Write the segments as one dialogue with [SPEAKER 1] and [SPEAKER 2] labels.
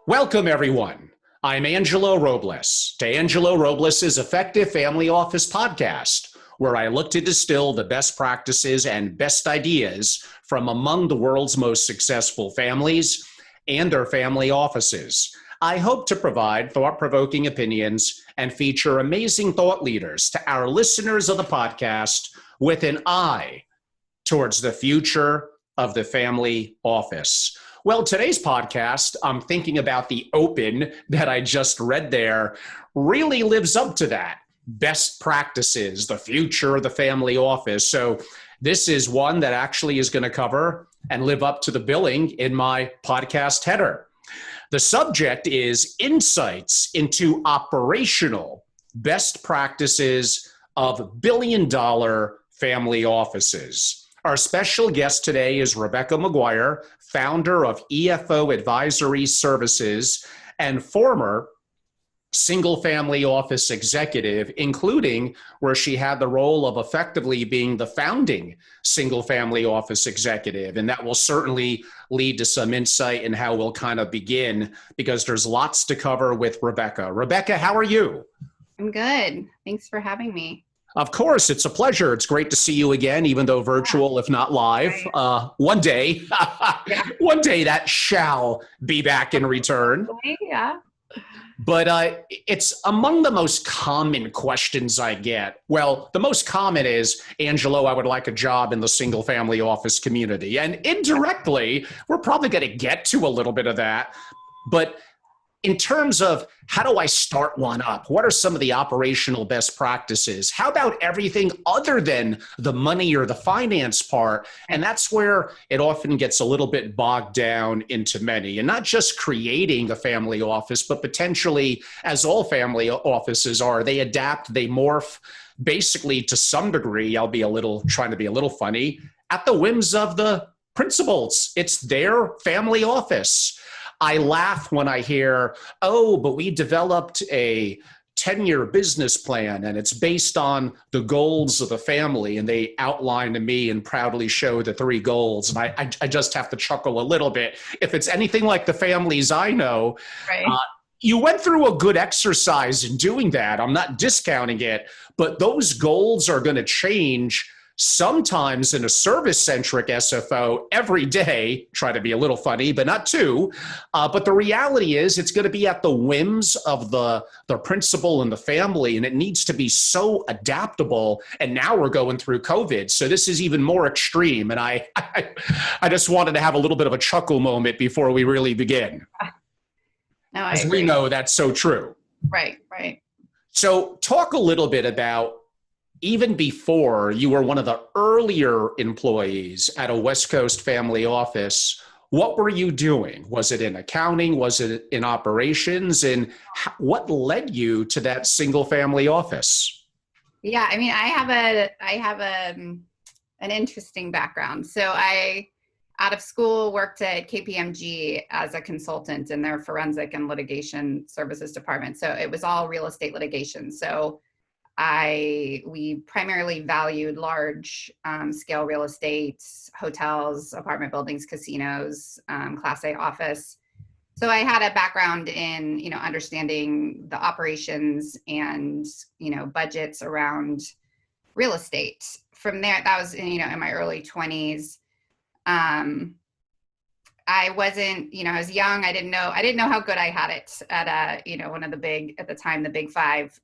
[SPEAKER 1] Welcome, everyone. I'm Angelo Robles, to Angelo Robles' Effective Family Office podcast, where I look to distill the best practices and best ideas from among the world's most successful families and their family offices. I hope to provide thought-provoking opinions and feature amazing thought leaders to our listeners of the podcast with an eye towards the future of the family office. Well, today's podcast, I'm thinking about the open that I just read there, really lives up to that. Best practices, the future of the family office. So this is one that actually is going to cover and live up to the billing in my podcast header. The subject is insights into operational best practices of billion-dollar family offices. Our special guest today is Rebecca Maguire, founder of EFO Advisory Services and former single-family office executive, including where she had the role of effectively being the founding single-family office executive. And that will certainly lead to some insight in how we'll kind of begin, because there's lots to cover with Rebecca. Rebecca, how are you?
[SPEAKER 2] I'm good. Thanks for having me.
[SPEAKER 1] Of course, it's a pleasure. It's great to see you again, even though virtual, if not live. One day, one day that shall be back in return.
[SPEAKER 2] Yeah.
[SPEAKER 1] But it's among the most common questions I get. Well, the most common is, Angelo, I would like a job in the single family office community. And indirectly, we're probably going to get to a little bit of that. But in terms of how do I start one up? What are some of the operational best practices? How about everything other than the money or the finance part? And that's where it often gets a little bit bogged down into many, and not just creating a family office, but potentially, as all family offices are, they adapt, they morph basically to some degree. I'll be trying to be a little funny, at the whims of the principals. It's their family office. I laugh when I hear, oh, but we developed a 10-year business plan and it's based on the goals of the family, and they outline to me and proudly show the 3 goals. And I just have to chuckle a little bit. If it's anything like the families I know,
[SPEAKER 2] right.
[SPEAKER 1] You went through a good exercise in doing that. I'm not discounting it, but those goals are going to change sometimes in a service-centric SFO every day. Try to be a little funny, but not too. But the reality is it's going to be at the whims of the principal and the family, and it needs to be so adaptable. And now we're going through COVID, so this is even more extreme. And I just wanted to have a little bit of a chuckle moment before we really begin.
[SPEAKER 2] No,
[SPEAKER 1] As we know, that's so true.
[SPEAKER 2] Right.
[SPEAKER 1] So talk a little bit about, even before you were one of the earlier employees at a West Coast family office, what were you doing? Was it in accounting? Was it in operations? And what led you to that single family office?
[SPEAKER 2] Yeah, I mean, I have an interesting background. So I, out of school, worked at KPMG as a consultant in their forensic and litigation services department. So it was all real estate litigation. So we primarily valued large scale real estate, hotels, apartment buildings, casinos, Class A office. So I had a background in, understanding the operations and, budgets around real estate. From there, that was, in my early 20s. I wasn't, I was young. I didn't know how good I had it at one of the big, at the time, the big 5.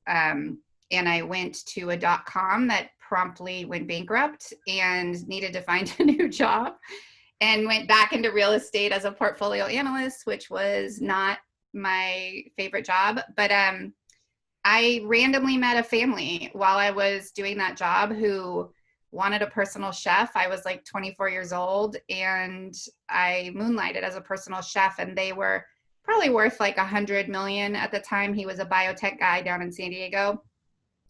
[SPEAKER 2] And I went to a .com that promptly went bankrupt and needed to find a new job, and went back into real estate as a portfolio analyst, which was not my favorite job. But I randomly met a family while I was doing that job who wanted a personal chef. I was like 24 years old, and I moonlighted as a personal chef, and they were probably worth like $100 million at the time. He was a biotech guy down in San Diego.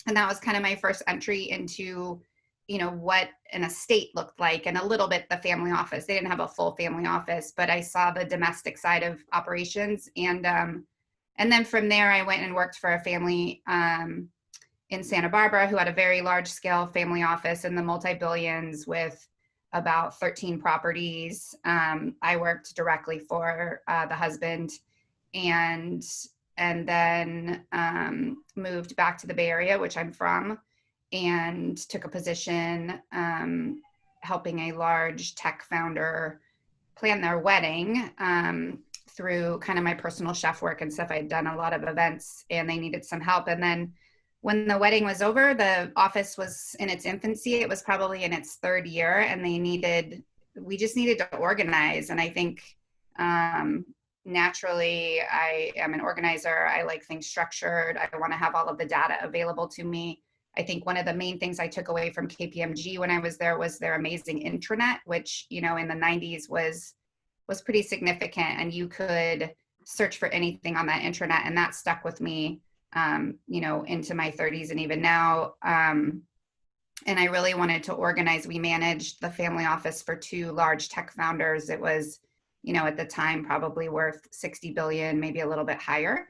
[SPEAKER 2] And that was kind of my first entry into, what an estate looked like, and a little bit the family office. They didn't have a full family office, but I saw the domestic side of operations. And then from there, I went and worked for a family in Santa Barbara who had a very large scale family office in the multi-billions with about 13 properties. I worked directly for the husband, and then moved back to the Bay Area, which I'm from, and took a position helping a large tech founder plan their wedding through kind of my personal chef work and stuff. I'd done a lot of events and they needed some help. And then when the wedding was over, the office was in its infancy. It was probably in its third year, and we just needed to organize. And I think naturally, I am an organizer. I like things structured. I want to have all of the data available to me. I think one of the main things I took away from KPMG when I was there was their amazing intranet, which, in the 90s was pretty significant, and you could search for anything on that intranet, and that stuck with me, into my 30s and even now. And I really wanted to organize. We managed the family office for two large tech founders. It was, at the time, probably worth 60 billion, maybe a little bit higher.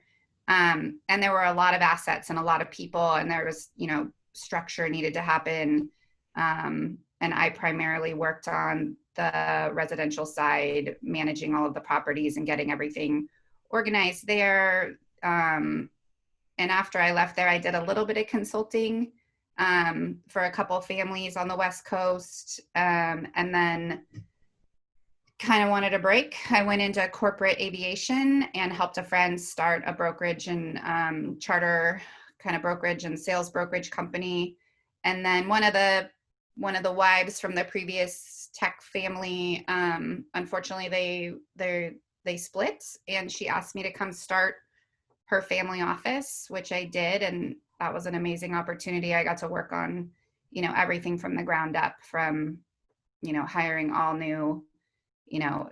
[SPEAKER 2] And there were a lot of assets and a lot of people, and there was, structure needed to happen. And I primarily worked on the residential side, managing all of the properties and getting everything organized there. And after I left there, I did a little bit of consulting for a couple of families on the West Coast, and then kind of wanted a break. I went into corporate aviation and helped a friend start a brokerage and charter kind of brokerage and sales brokerage company. And then one of the wives from the previous tech family, unfortunately, they split, and she asked me to come start her family office, which I did, and that was an amazing opportunity. I got to work on, everything from the ground up, from, hiring all new,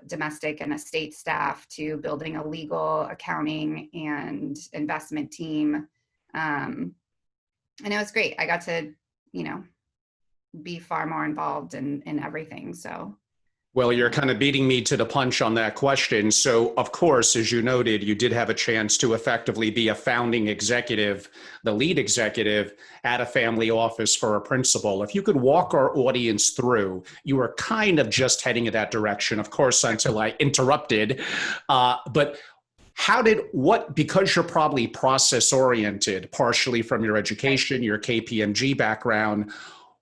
[SPEAKER 2] domestic and estate staff to building a legal, accounting, and investment team. And it was great. I got to, be far more involved in everything. So.
[SPEAKER 1] Well, you're kind of beating me to the punch on that question. So, of course, as you noted, you did have a chance to effectively be a founding executive, the lead executive at a family office for a principal. If you could walk our audience through, you were kind of just heading in that direction, of course, until I interrupted. But because you're probably process oriented, partially from your education, your KPMG background,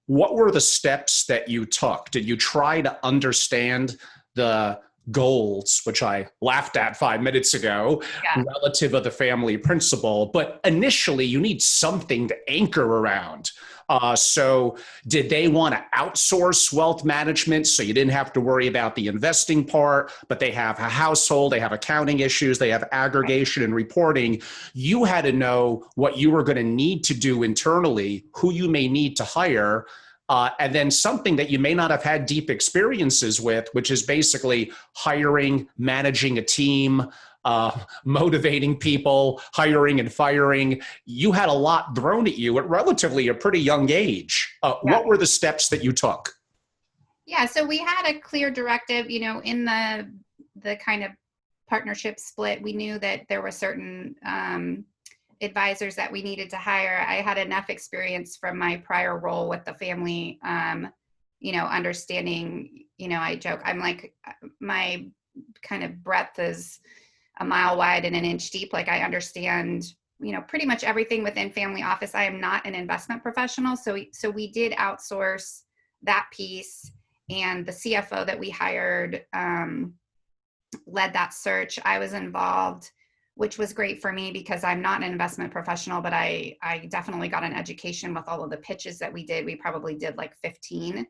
[SPEAKER 1] what were the steps that you took? Did you try to understand the goals, which I laughed at 5 minutes ago, relative of the family principal? But initially, you need something to anchor around. So did they want to outsource wealth management so you didn't have to worry about the investing part, but they have a household, they have accounting issues, they have aggregation and reporting? You had to know what you were going to need to do internally, who you may need to hire, and then something that you may not have had deep experiences with, which is basically hiring, managing a team, motivating people, hiring and firing. You had a lot thrown at you at relatively a pretty young age. What were the steps that you took?
[SPEAKER 2] Yeah, so we had a clear directive, in the kind of partnership split. We knew that there were certain advisors that we needed to hire. I had enough experience from my prior role with the family, understanding, I joke, I'm like, my kind of breadth is a mile wide and an inch deep. Like, I understand, pretty much everything within family office. I am not an investment professional. So we did outsource that piece, and the CFO that we hired led that search. I was involved, which was great for me because I'm not an investment professional, but I definitely got an education with all of the pitches that we did. We probably did like 15.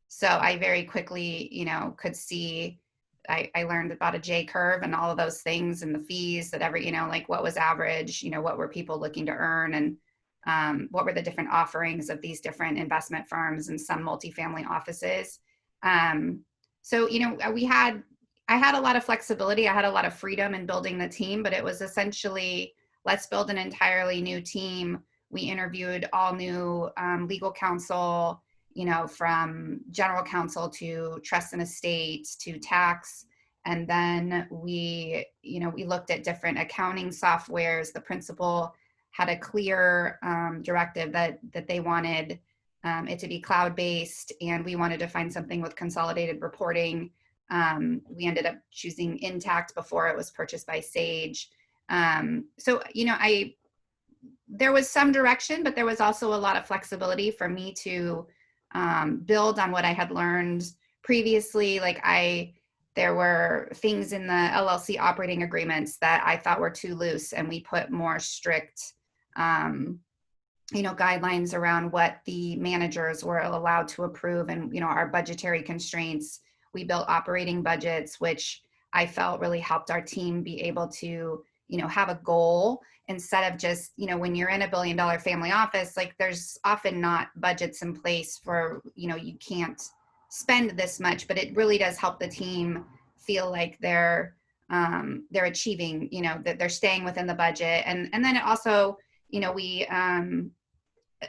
[SPEAKER 2] So I very quickly, could see, I learned about a J curve and all of those things, and the fees that like what was average, what were people looking to earn, and what were the different offerings of these different investment firms and some multifamily offices. So, I had a lot of flexibility. I had a lot of freedom in building the team, but it was essentially, let's build an entirely new team. We interviewed all new legal counsel, from general counsel to trust and estates to tax. And then we looked at different accounting softwares. The principal had a clear directive that they wanted it to be cloud-based, and we wanted to find something with consolidated reporting. We ended up choosing Intact before it was purchased by Sage. So, there was some direction, but there was also a lot of flexibility for me to build on what I had learned previously. There were things in the LLC operating agreements that I thought were too loose, and we put more strict, guidelines around what the managers were allowed to approve, and, our budgetary constraints. We built operating budgets, which I felt really helped our team be able to, have a goal instead of just, when you're in $1 billion family office, there's often not budgets in place for, you can't spend this much, but it really does help the team feel like they're achieving, that they're staying within the budget. And then it also, we,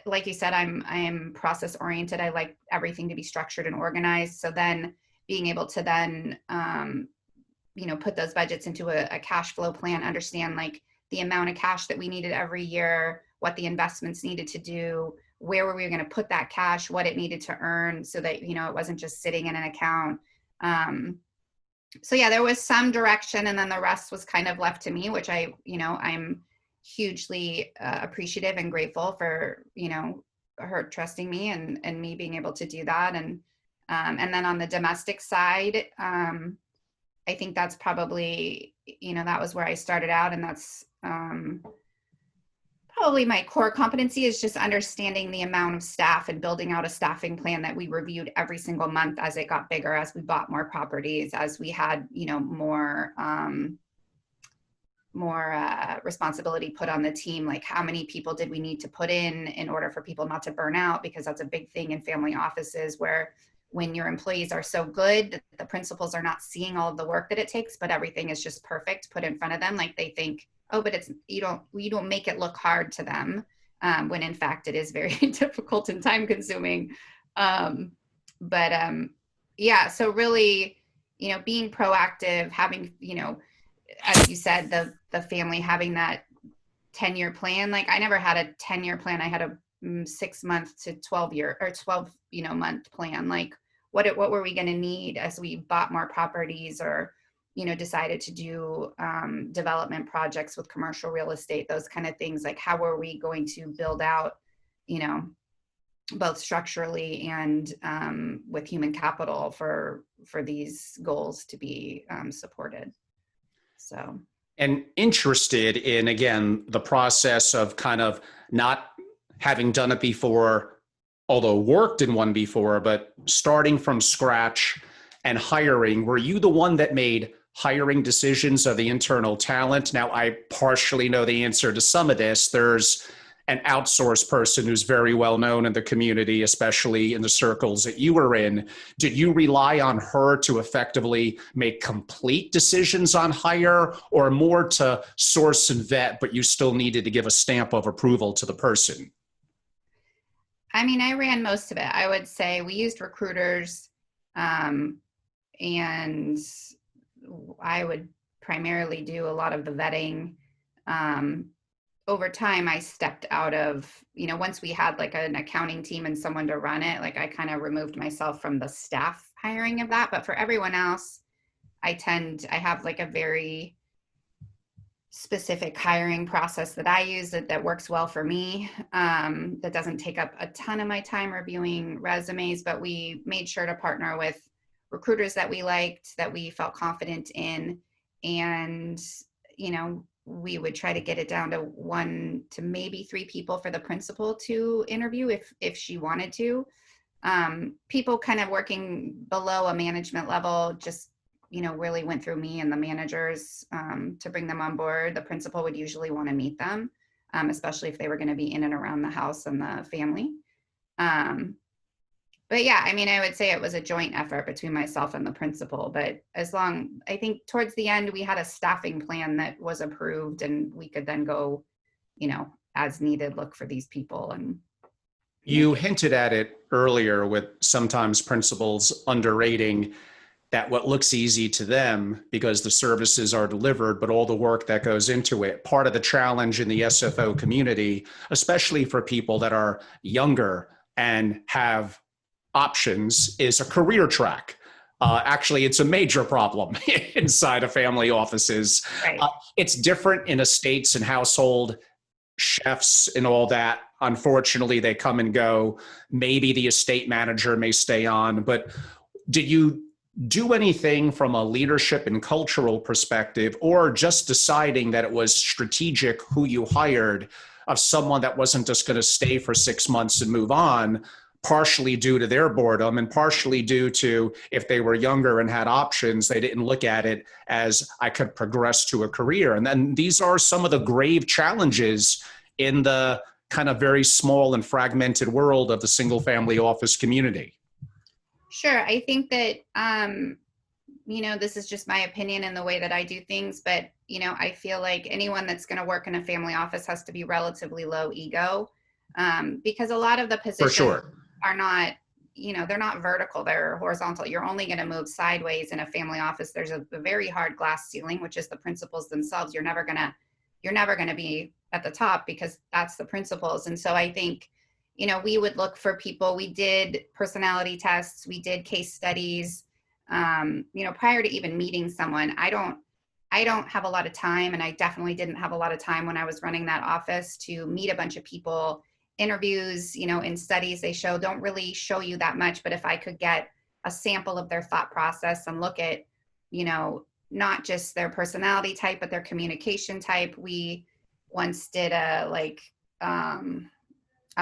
[SPEAKER 2] like you said, I'm process oriented. I like everything to be structured and organized. So then being able to then, put those budgets into a cash flow plan, understand the amount of cash that we needed every year, what the investments needed to do, where were we going to put that cash, what it needed to earn, so that, it wasn't just sitting in an account. So yeah, there was some direction, and then the rest was kind of left to me, which I'm hugely appreciative and grateful for, her trusting me and me being able to do that. And then on the domestic side, I think that's probably, that was where I started out, and that's probably my core competency, is just understanding the amount of staff and building out a staffing plan that we reviewed every single month as it got bigger, as we bought more properties, as we had, more responsibility put on the team. How many people did we need to put in order for people not to burn out? Because that's a big thing in family offices, where when your employees are so good that the principals are not seeing all of the work that it takes, but everything is just perfect put in front of them. They think, oh, but it's, you don't make it look hard to them, when in fact it is very difficult and time consuming. Yeah, so really, being proactive, having, as you said, the family having that 10-year plan. I never had a 10-year plan. I had a 6-month to 12-year or 12, month plan. What were we going to need as we bought more properties, or, decided to do development projects with commercial real estate, those kind of things. How were we going to build out, both structurally and with human capital for these goals to be supported. So.
[SPEAKER 1] And interested in, again, the process of kind of not having done it before, although worked in one before, but starting from scratch and hiring. Were you the one that made hiring decisions of the internal talent? Now, I partially know the answer to some of this. There's an outsourced person who's very well known in the community, especially in the circles that you were in. Did you rely on her to effectively make complete decisions on hire, or more to source and vet, but you still needed to give a stamp of approval to the person?
[SPEAKER 2] I ran most of it. I would say we used recruiters, and I would primarily do a lot of the vetting. Over time, I stepped out of, once we had an accounting team and someone to run it, I kind of removed myself from the staff hiring of that. But for everyone else, I have a very specific hiring process that I use that works well for me, that doesn't take up a ton of my time reviewing resumes, but we made sure to partner with recruiters that we liked, that we felt confident in. And, we would try to get it down to 1 to maybe 3 people for the principal to interview if she wanted to. People kind of working below a management level just, really went through me and the managers to bring them on board. The principal would usually want to meet them, especially if they were going to be in and around the house and the family. But yeah, I would say it was a joint effort between myself and the principal. But I think towards the end, we had a staffing plan that was approved, and we could then go, as needed, look for these people. And
[SPEAKER 1] you hinted at it earlier, with sometimes principals underrating that what looks easy to them because the services are delivered, but all the work that goes into it. Part of the challenge in the SFO community, especially for people that are younger, and have options is a career track. Actually, it's a major problem inside of family offices.
[SPEAKER 2] Right.
[SPEAKER 1] It's different in estates and household chefs and all that. Unfortunately, they come and go. Maybe the estate manager may stay on, but did you do anything from a leadership and cultural perspective, or just deciding that it was strategic who you hired, of someone that wasn't just going to stay for 6 months and move on, partially due to their boredom and partially due to, if they were younger and had options, they didn't look at it as I could progress to a career. And then these are some of the grave challenges in the kind of very small and fragmented world of the single family office community.
[SPEAKER 2] Sure. I think that, this is just my opinion and the way that I do things, but, I feel like anyone that's going to work in a family office has to be relatively low ego, because a lot of the positions are not, they're not vertical, they're horizontal. You're only going to move sideways in a family office. There's a very hard glass ceiling, which is the principals themselves. You're never going to be at the top because that's the principals. And so I think, we would look for people. We did personality tests. We did case studies. Prior to even meeting someone, I don't have a lot of time, and I definitely didn't have a lot of time when I was running that office to meet a bunch of people. Interviews, in studies, they don't really show you that much, but if I could get a sample of their thought process and look at, not just their personality type, but their communication type. We once did a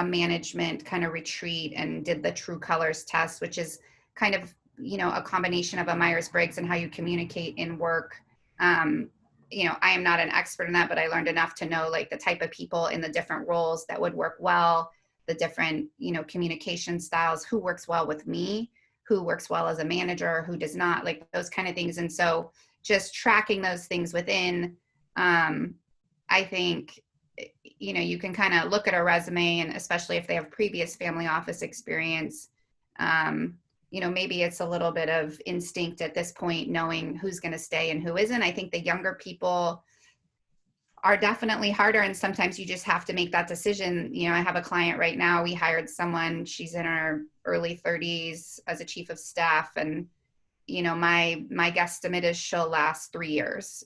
[SPEAKER 2] management kind of retreat and did the True Colors test, which is kind of, a combination of a Myers-Briggs and how you communicate in work. I am not an expert in that, but I learned enough to know the type of people in the different roles that would work well, the different, communication styles, who works well with me, who works well as a manager, who does not, those kind of things. And so just tracking those things within, I think, you can kind of look at a resume, and especially if they have previous family office experience, maybe it's a little bit of instinct at this point, knowing who's going to stay and who isn't. I think the younger people are definitely harder, and sometimes you just have to make that decision. I have a client right now. We hired someone, she's in her early 30s as a chief of staff, and my guesstimate is she'll last 3 years,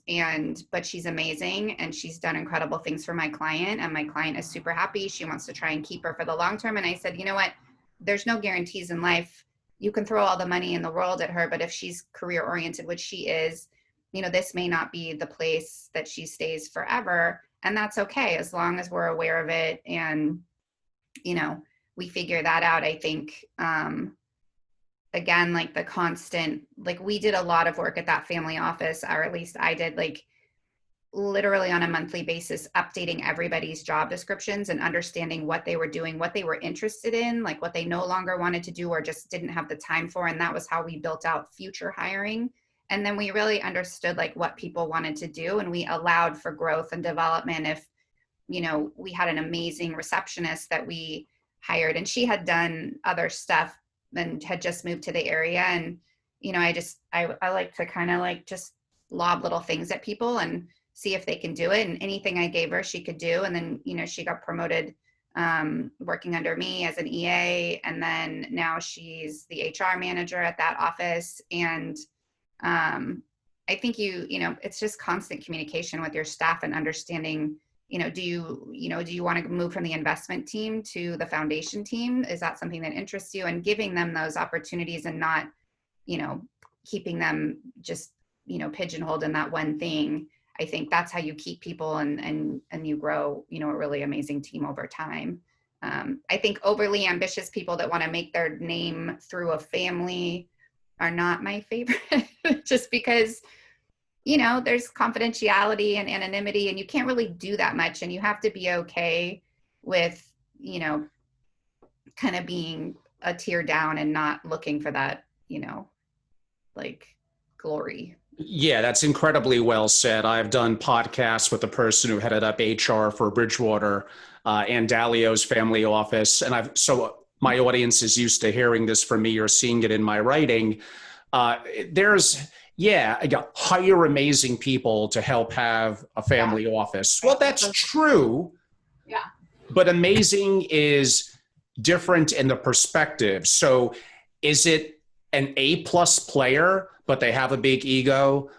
[SPEAKER 2] but she's amazing and she's done incredible things for my client, and my client is super happy. She wants to try and keep her for the long term. And I said, you know what, there's no guarantees in life. You can throw all the money in the world at her, but if she's career oriented, which she is, this may not be the place that she stays forever. And that's okay, as long as we're aware of it and, we figure that out. I think, again, the constant, we did a lot of work at that family office, or at least I did, literally on a monthly basis, updating everybody's job descriptions and understanding what they were doing, what they were interested in, what they no longer wanted to do or just didn't have the time for. And that was how we built out future hiring. And then we really understood what people wanted to do, and we allowed for growth and development. If, we had an amazing receptionist that we hired, and she had done other stuff and had just moved to the area. And, I like to kind of just lob little things at people and see if they can do it. And anything I gave her, she could do. And then, she got promoted, working under me as an EA. And then now she's the HR manager at that office. And, I think it's just constant communication with your staff and understanding, do you want to move from the investment team to the foundation team? Is that something that interests you? And giving them those opportunities and not, keeping them just, pigeonholed in that one thing. I think that's how you keep people and you grow, a really amazing team over time. I think overly ambitious people that want to make their name through a family are not my favorite, just because, there's confidentiality and anonymity, and you can't really do that much. And you have to be okay with, kind of being a tier down and not looking for that, glory.
[SPEAKER 1] Yeah, that's incredibly well said. I've done podcasts with the person who headed up HR for Bridgewater and Dalio's family office. And so my audience is used to hearing this from me or seeing it in my writing. I got hire amazing people to help have a family office. Well, that's true.
[SPEAKER 2] Yeah.
[SPEAKER 1] But amazing is different in the perspective. So is it an A-plus player, but they have a big ego?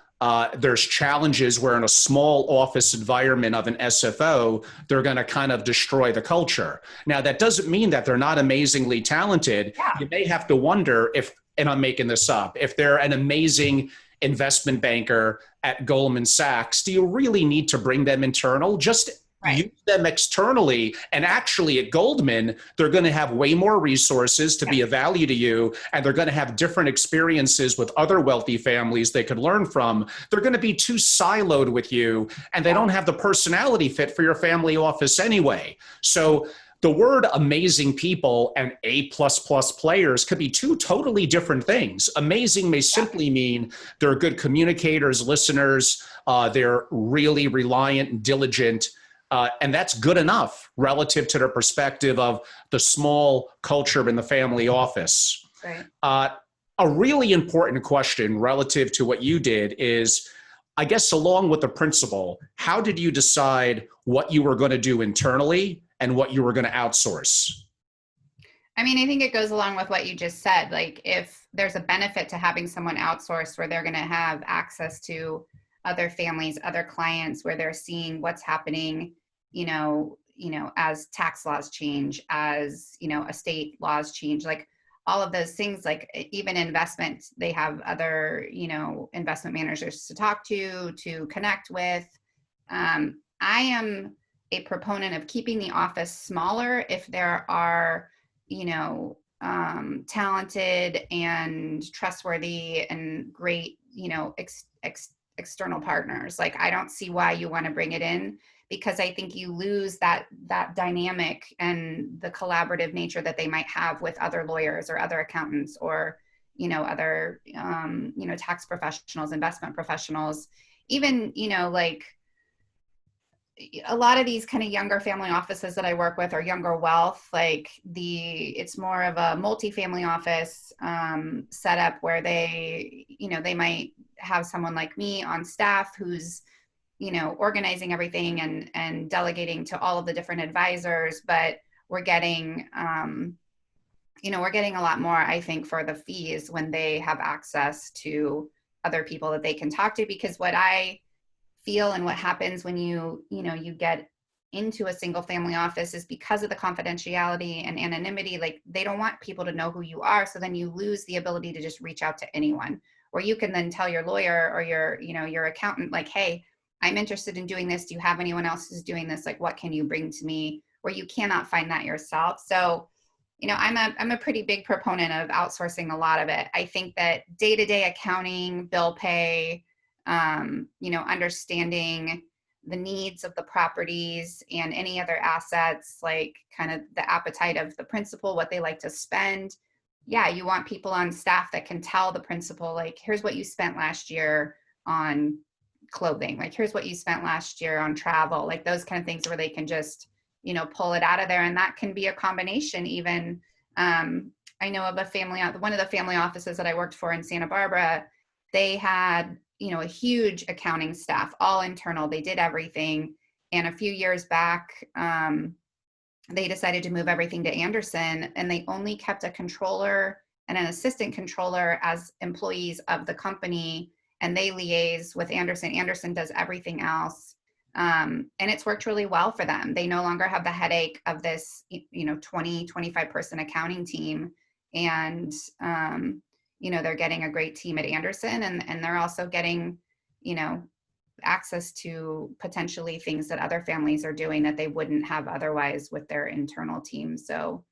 [SPEAKER 1] There's challenges where in a small office environment of an SFO, they're going to kind of destroy the culture. Now, that doesn't mean that they're not amazingly talented.
[SPEAKER 2] Yeah.
[SPEAKER 1] You may have to wonder if, and I'm making this up, if they're an amazing investment banker at Goldman Sachs, do you really need to bring them internal? Just use them externally. And actually at Goldman, they're going to have way more resources to be of value to you. And they're going to have different experiences with other wealthy families they could learn from. They're going to be too siloed with you, and they don't have the personality fit for your family office anyway. So the word amazing people and A++ players could be two totally different things. Amazing may simply mean they're good communicators, listeners, they're really reliant and diligent, and that's good enough relative to their perspective of the small culture in the family office.
[SPEAKER 2] Right.
[SPEAKER 1] A really important question relative to what you did is, I guess along with the principal, how did you decide what you were going to do internally and what you were going to outsource?
[SPEAKER 2] I mean, I think it goes along with what you just said. Like, if there's a benefit to having someone outsourced where they're going to have access to other families, other clients, where they're seeing what's happening, as tax laws change, as, estate laws change, like all of those things, like even investment, they have other, investment managers to talk to connect with. I am a proponent of keeping the office smaller if there are, talented and trustworthy and great, external partners. Like, I don't see why you want to bring it in, because I think you lose that dynamic and the collaborative nature that they might have with other lawyers or other accountants or, other, tax professionals, investment professionals, even, like a lot of these kind of younger family offices that I work with are younger wealth. Like it's more of a multi-family office setup where they might have someone like me on staff who's, organizing everything and delegating to all of the different advisors, but we're getting, we're getting a lot more, I think, for the fees when they have access to other people that they can talk to. Because what I feel and what happens when you get into a single family office is, because of the confidentiality and anonymity, like they don't want people to know who you are. So then you lose the ability to just reach out to anyone, or you can then tell your lawyer or your accountant, like, hey, I'm interested in doing this. Do you have anyone else who's doing this? Like, what can you bring to me? Where you cannot find that yourself. So, I'm a pretty big proponent of outsourcing a lot of it. I think that day-to-day accounting, bill pay, understanding the needs of the properties and any other assets, like kind of the appetite of the principal, what they like to spend. Yeah, you want people on staff that can tell the principal, like, here's what you spent last year on clothing, like here's what you spent last year on travel, like those kind of things where they can just, pull it out of there. And that can be a combination. Even I know of one of the family offices that I worked for in Santa Barbara, they had, a huge accounting staff, all internal. They did everything. And a few years back, they decided to move everything to Anderson, and they only kept a controller and an assistant controller as employees of the company. And they liaise with Anderson. Anderson does everything else. And it's worked really well for them. They no longer have the headache of this, 20, 25 person accounting team. And, they're getting a great team at Anderson, and they're also getting, access to potentially things that other families are doing that they wouldn't have otherwise with their internal team. So,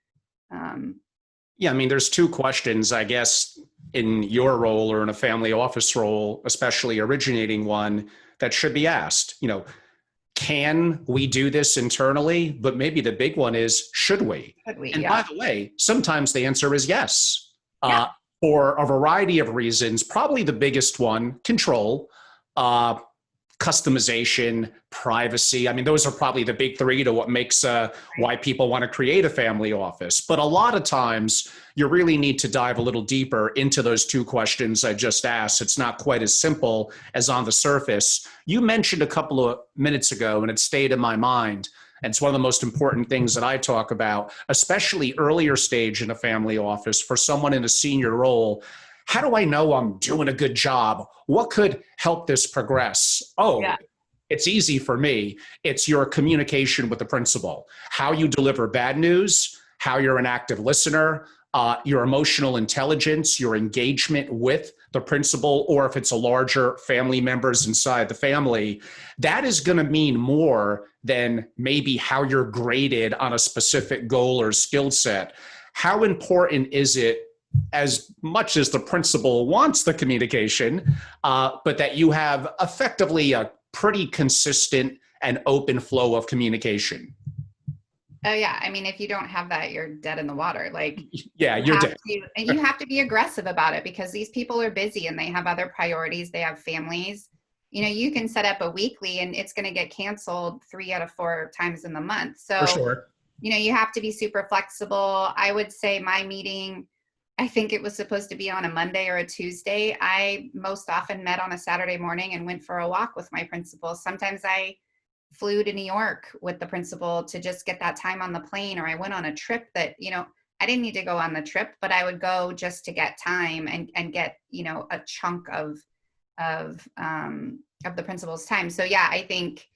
[SPEAKER 1] yeah, I mean, there's two questions, I guess, in your role or in a family office role, especially originating one, that should be asked. Can we do this internally? But maybe the big one is, should we? And by the way, sometimes the answer is yes.
[SPEAKER 2] Yeah.
[SPEAKER 1] For a variety of reasons. Probably the biggest one, control, customization, privacy. I mean, those are probably the big three to what makes why people want to create a family office. But a lot of times you really need to dive a little deeper into those two questions I just asked. It's not quite as simple as on the surface. You mentioned a couple of minutes ago, and it stayed in my mind, And it's one of the most important things that I talk about, especially earlier stage in a family office for someone in a senior role. How do I know I'm doing a good job? What could help this progress? Oh,
[SPEAKER 2] Yeah.
[SPEAKER 1] it's easy for me. It's your communication with the principal, how you deliver bad news, how you're an active listener, your emotional intelligence, your engagement with the principal, or if it's a larger family members inside the family, that is going to mean more than maybe how you're graded on a specific goal or skill set. How important is it, as much as the principal wants the communication, but that you have effectively a pretty consistent and open flow of communication?
[SPEAKER 2] Oh yeah. I mean, if you don't have that, you're dead in the water. Like
[SPEAKER 1] Yeah,
[SPEAKER 2] you
[SPEAKER 1] you're
[SPEAKER 2] have
[SPEAKER 1] dead.
[SPEAKER 2] to, and you have to be aggressive about it because these people are busy and they have other priorities. They have families. You know, you can set up a weekly and it's going to get canceled 3 out of 4 times in the month.
[SPEAKER 1] For
[SPEAKER 2] So,
[SPEAKER 1] sure.
[SPEAKER 2] you know, you have to be super flexible. I would say my meeting, I think it was supposed to be on a Monday or a Tuesday. I most often met on a Saturday morning and went for a walk with my principal. Sometimes I flew to New York with the principal to just get that time on the plane, or I went on a trip that, you know, I didn't need to go on the trip, but I would go just to get time and get, you know, a chunk of the principal's time. So yeah, I think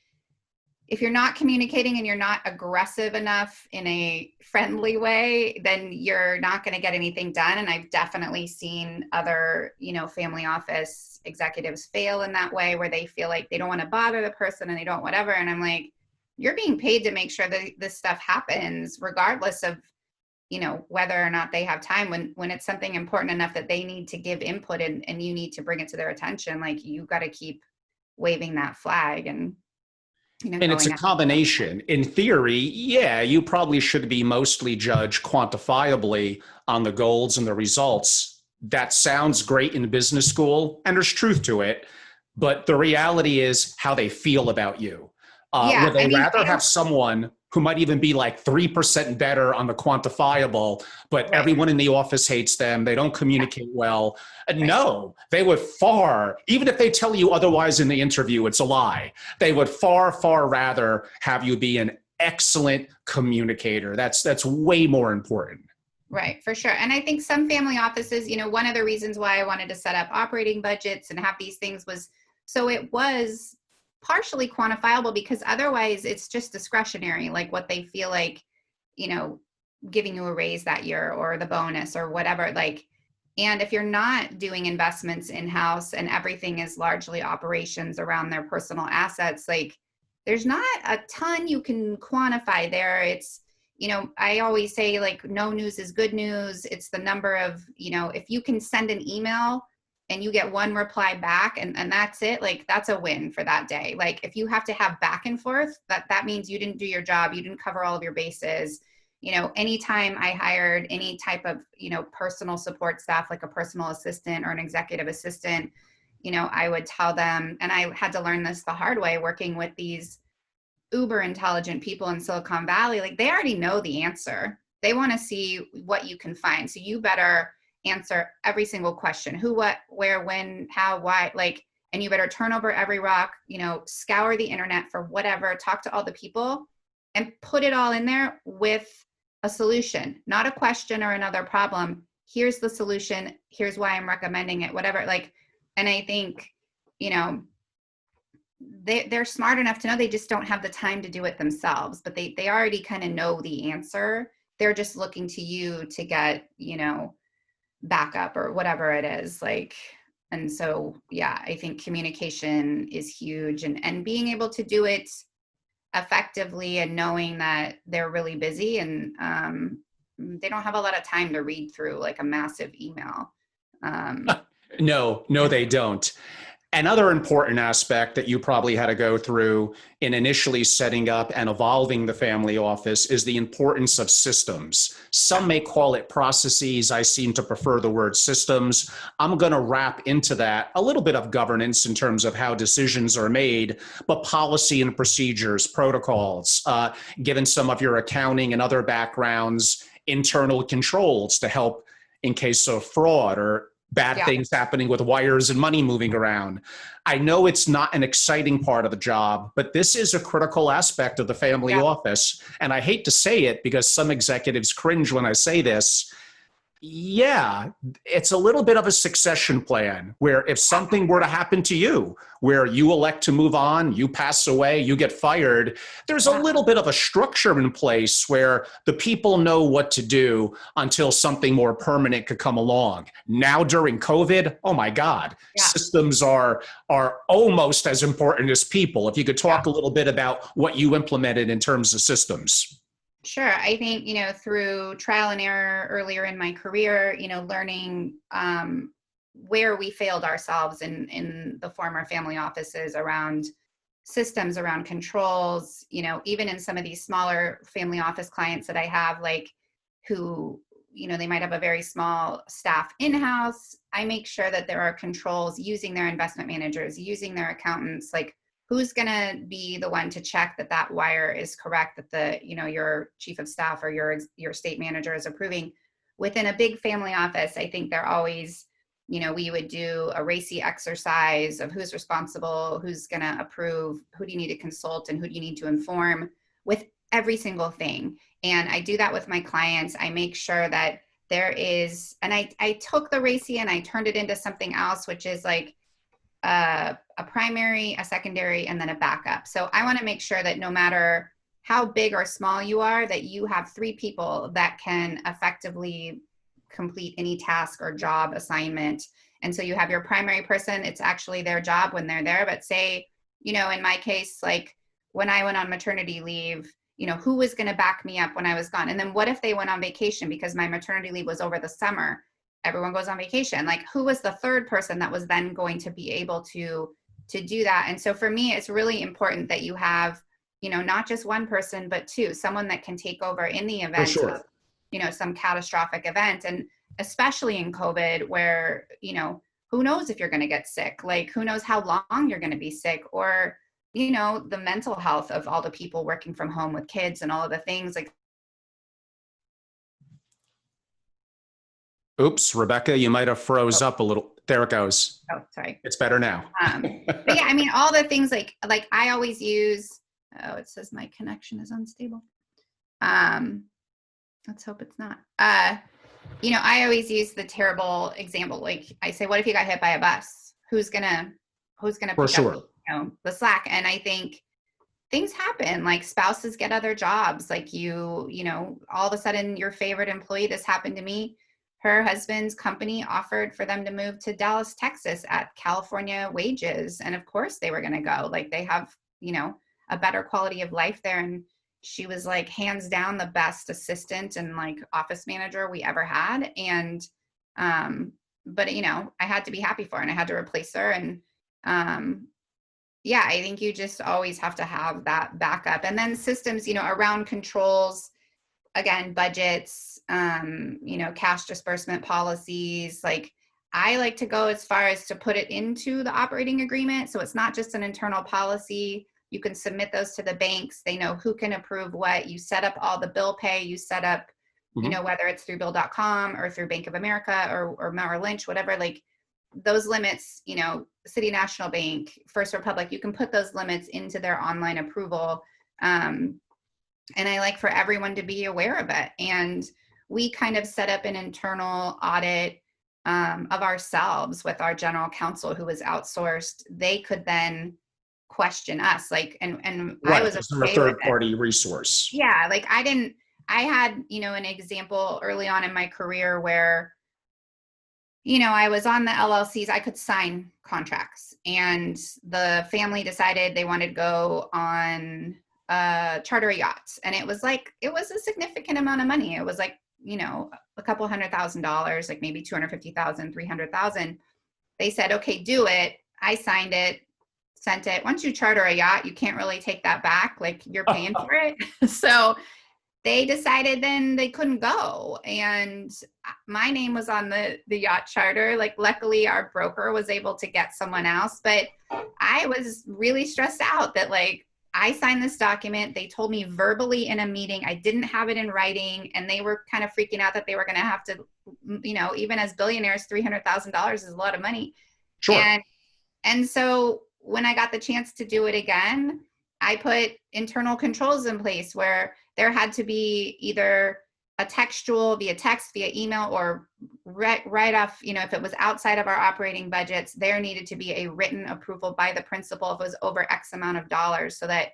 [SPEAKER 2] if you're not communicating and you're not aggressive enough in a friendly way, then you're not going to get anything done. And I've definitely seen other, you know, family office executives fail in that way, where they feel like they don't want to bother the person and they don't whatever. And I'm like, you're being paid to make sure that this stuff happens, regardless of, you know, whether or not they have time. When it's something important enough that they need to give input and you need to bring it to their attention, like you got to keep waving that flag and, you know,
[SPEAKER 1] And it's
[SPEAKER 2] going
[SPEAKER 1] a
[SPEAKER 2] after them.
[SPEAKER 1] combination. In theory, yeah, you probably should be mostly judged quantifiably on the goals and the results. That sounds great in business school, and there's truth to it. But the reality is how they feel about you.
[SPEAKER 2] Yeah,
[SPEAKER 1] Would they
[SPEAKER 2] I mean,
[SPEAKER 1] rather
[SPEAKER 2] I
[SPEAKER 1] have
[SPEAKER 2] don't.
[SPEAKER 1] someone who might even be like 3% better on the quantifiable, but
[SPEAKER 2] Right.
[SPEAKER 1] everyone in the office hates them, they don't
[SPEAKER 2] Yeah.
[SPEAKER 1] communicate well?
[SPEAKER 2] Right.
[SPEAKER 1] No, they would far, even if they tell you otherwise in the interview, it's a lie. They would far, far rather have you be an excellent communicator. That's way more important.
[SPEAKER 2] Right, for sure. And I think some family offices, you know, one of the reasons why I wanted to set up operating budgets and have these things was so it was partially quantifiable, because otherwise it's just discretionary, like what they feel like, you know, giving you a raise that year or the bonus or whatever. Like, and if you're not doing investments in house and everything is largely operations around their personal assets, like there's not a ton you can quantify there. It's, you know, I always say like no news is good news. It's the number of, you know, if you can send an email and you get one reply back and that's it, like that's a win for that day. Like if you have to have back and forth, that means you didn't do your job, you didn't cover all of your bases. You know, anytime I hired any type of, you know, personal support staff, like a personal assistant or an executive assistant, you know, I would tell them, and I had to learn this the hard way working with these uber intelligent people in Silicon Valley, like they already know the answer. They want to see what you can find. So you better answer every single question: who, what, where, when, how, why, like, and you better turn over every rock, you know, scour the internet for whatever, talk to all the people and put it all in there with a solution, not a question or another problem. Here's the solution. Here's why I'm recommending it, whatever. Like, and I think, you know, they're smart enough to know they just don't have the time to do it themselves, but they already kind of know the answer. They're just looking to you to get, you know, backup or whatever it is, like. And so yeah, I think communication is huge, and being able to do it effectively and knowing that they're really busy and they don't have a lot of time to read through like a massive email.
[SPEAKER 1] No, they don't. Another important aspect that you probably had to go through in initially setting up and evolving the family office is the importance of systems. Some may call it processes. I seem to prefer the word systems. I'm going to wrap into that a little bit of governance in terms of how decisions are made, but policy and procedures, protocols, given some of your accounting and other backgrounds, internal controls to help in case of fraud or bad things happening with wires and money moving around. I know it's not an exciting part of the job, but this is a critical aspect of the family office. And I hate to say it because some executives cringe when I say this. Yeah, it's a little bit of a succession plan where if something were to happen to you, where you elect to move on, you pass away, you get fired, there's a little bit of a structure in place where the people know what to do until something more permanent could come along. Now during COVID, oh my God, systems are almost as important as people. If you could talk a little bit about what you implemented in terms of systems.
[SPEAKER 2] Sure. I think, through trial and error earlier in my career, learning where we failed ourselves in the former family offices around systems, around controls, even in some of these smaller family office clients that I have, like who, they might have a very small staff in-house. I make sure that there are controls using their investment managers, using their accountants, like who's going to be the one to check that that wire is correct, that your chief of staff or your state manager is approving. Within a big family office, I think they're always, we would do a RACI exercise of who's responsible, who's going to approve, who do you need to consult, and who do you need to inform with every single thing. And I do that with my clients. I make sure that there is, and I took the RACI and I turned it into something else, which is like, a primary, a secondary, and then a backup. So I want to make sure that no matter how big or small you are, that you have 3 people that can effectively complete any task or job assignment. And so you have your primary person, it's actually their job when they're there. But say, in my case, like when I went on maternity leave, who was going to back me up when I was gone? And then what if they went on vacation because my maternity leave was over the summer? Everyone goes on vacation. Like who was the third person that was then going to be able to do that? And so for me, it's really important that you have, not just one person, but 2, someone that can take over in the event of, some catastrophic event. And especially in COVID where, who knows if you're going to get sick, like who knows how long you're going to be sick, or, the mental health of all the people working from home with kids and all of the things like.
[SPEAKER 1] Oops, Rebecca, you might have froze up a little. There it goes.
[SPEAKER 2] Oh, sorry.
[SPEAKER 1] It's better now.
[SPEAKER 2] But yeah, I mean, all the things like I always use, it says my connection is unstable. Let's hope it's not. I always use the terrible example. Like I say, what if you got hit by a bus? Who's gonna pick up, the slack? And I think things happen, like spouses get other jobs. Like all of a sudden your favorite employee, this happened to me. Her husband's company offered for them to move to Dallas, Texas at California wages. And of course they were going to go. Like they have, a better quality of life there. And she was like hands down the best assistant and like office manager we ever had. And, but I had to be happy for her and I had to replace her. And, I think you just always have to have that backup. And then systems, around controls, again, budgets, cash disbursement policies. Like I like to go as far as to put it into the operating agreement. So it's not just an internal policy. You can submit those to the banks. They know who can approve what. You set up all the bill pay. You set up, whether it's through bill.com or through Bank of America or Merrill Lynch, whatever, like those limits, City National Bank, First Republic, you can put those limits into their online approval. And I like for everyone to be aware of it. And we kind of set up an internal audit of ourselves with our general counsel who was outsourced. They could then question us, like, and
[SPEAKER 1] right,
[SPEAKER 2] I was
[SPEAKER 1] a third party resource.
[SPEAKER 2] Yeah, like I had, an example early on in my career where, I was on the LLCs, I could sign contracts, and the family decided they wanted to go on charter yachts. And it was a significant amount of money. It was like, a couple $100,000, like maybe 250,000, 300,000. They said, okay, do it. I signed it, sent it. Once you charter a yacht, you can't really take that back. Like you're paying for it. So they decided then they couldn't go. And my name was on the yacht charter. Like luckily our broker was able to get someone else, but I was really stressed out that like, I signed this document. They told me verbally in a meeting. I didn't have it in writing, and they were kind of freaking out that they were going to have to, even as billionaires, $300,000 is a lot of money.
[SPEAKER 1] Sure.
[SPEAKER 2] And so when I got the chance to do it again, I put internal controls in place where there had to be either a textual via text, via email, or right off, if it was outside of our operating budgets, there needed to be a written approval by the principal if it was over X amount of dollars, so that,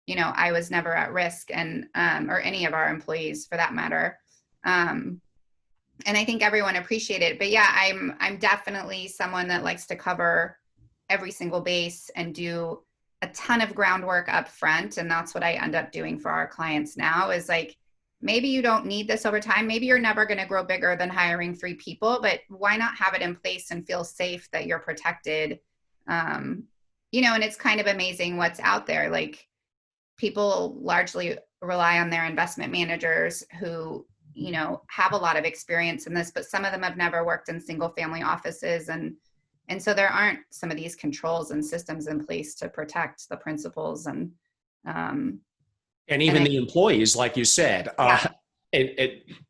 [SPEAKER 2] I was never at risk, and or any of our employees for that matter. And I think everyone appreciated it. But yeah, I'm definitely someone that likes to cover every single base and do a ton of groundwork up front. And that's what I end up doing for our clients now, is like, maybe you don't need this over time. Maybe you're never going to grow bigger than hiring 3 people, but why not have it in place and feel safe that you're protected? And it's kind of amazing what's out there. Like, people largely rely on their investment managers who, have a lot of experience in this, but some of them have never worked in single family offices. And so there aren't some of these controls and systems in place to protect the principals and
[SPEAKER 1] even the employees, like you said.
[SPEAKER 2] Yeah.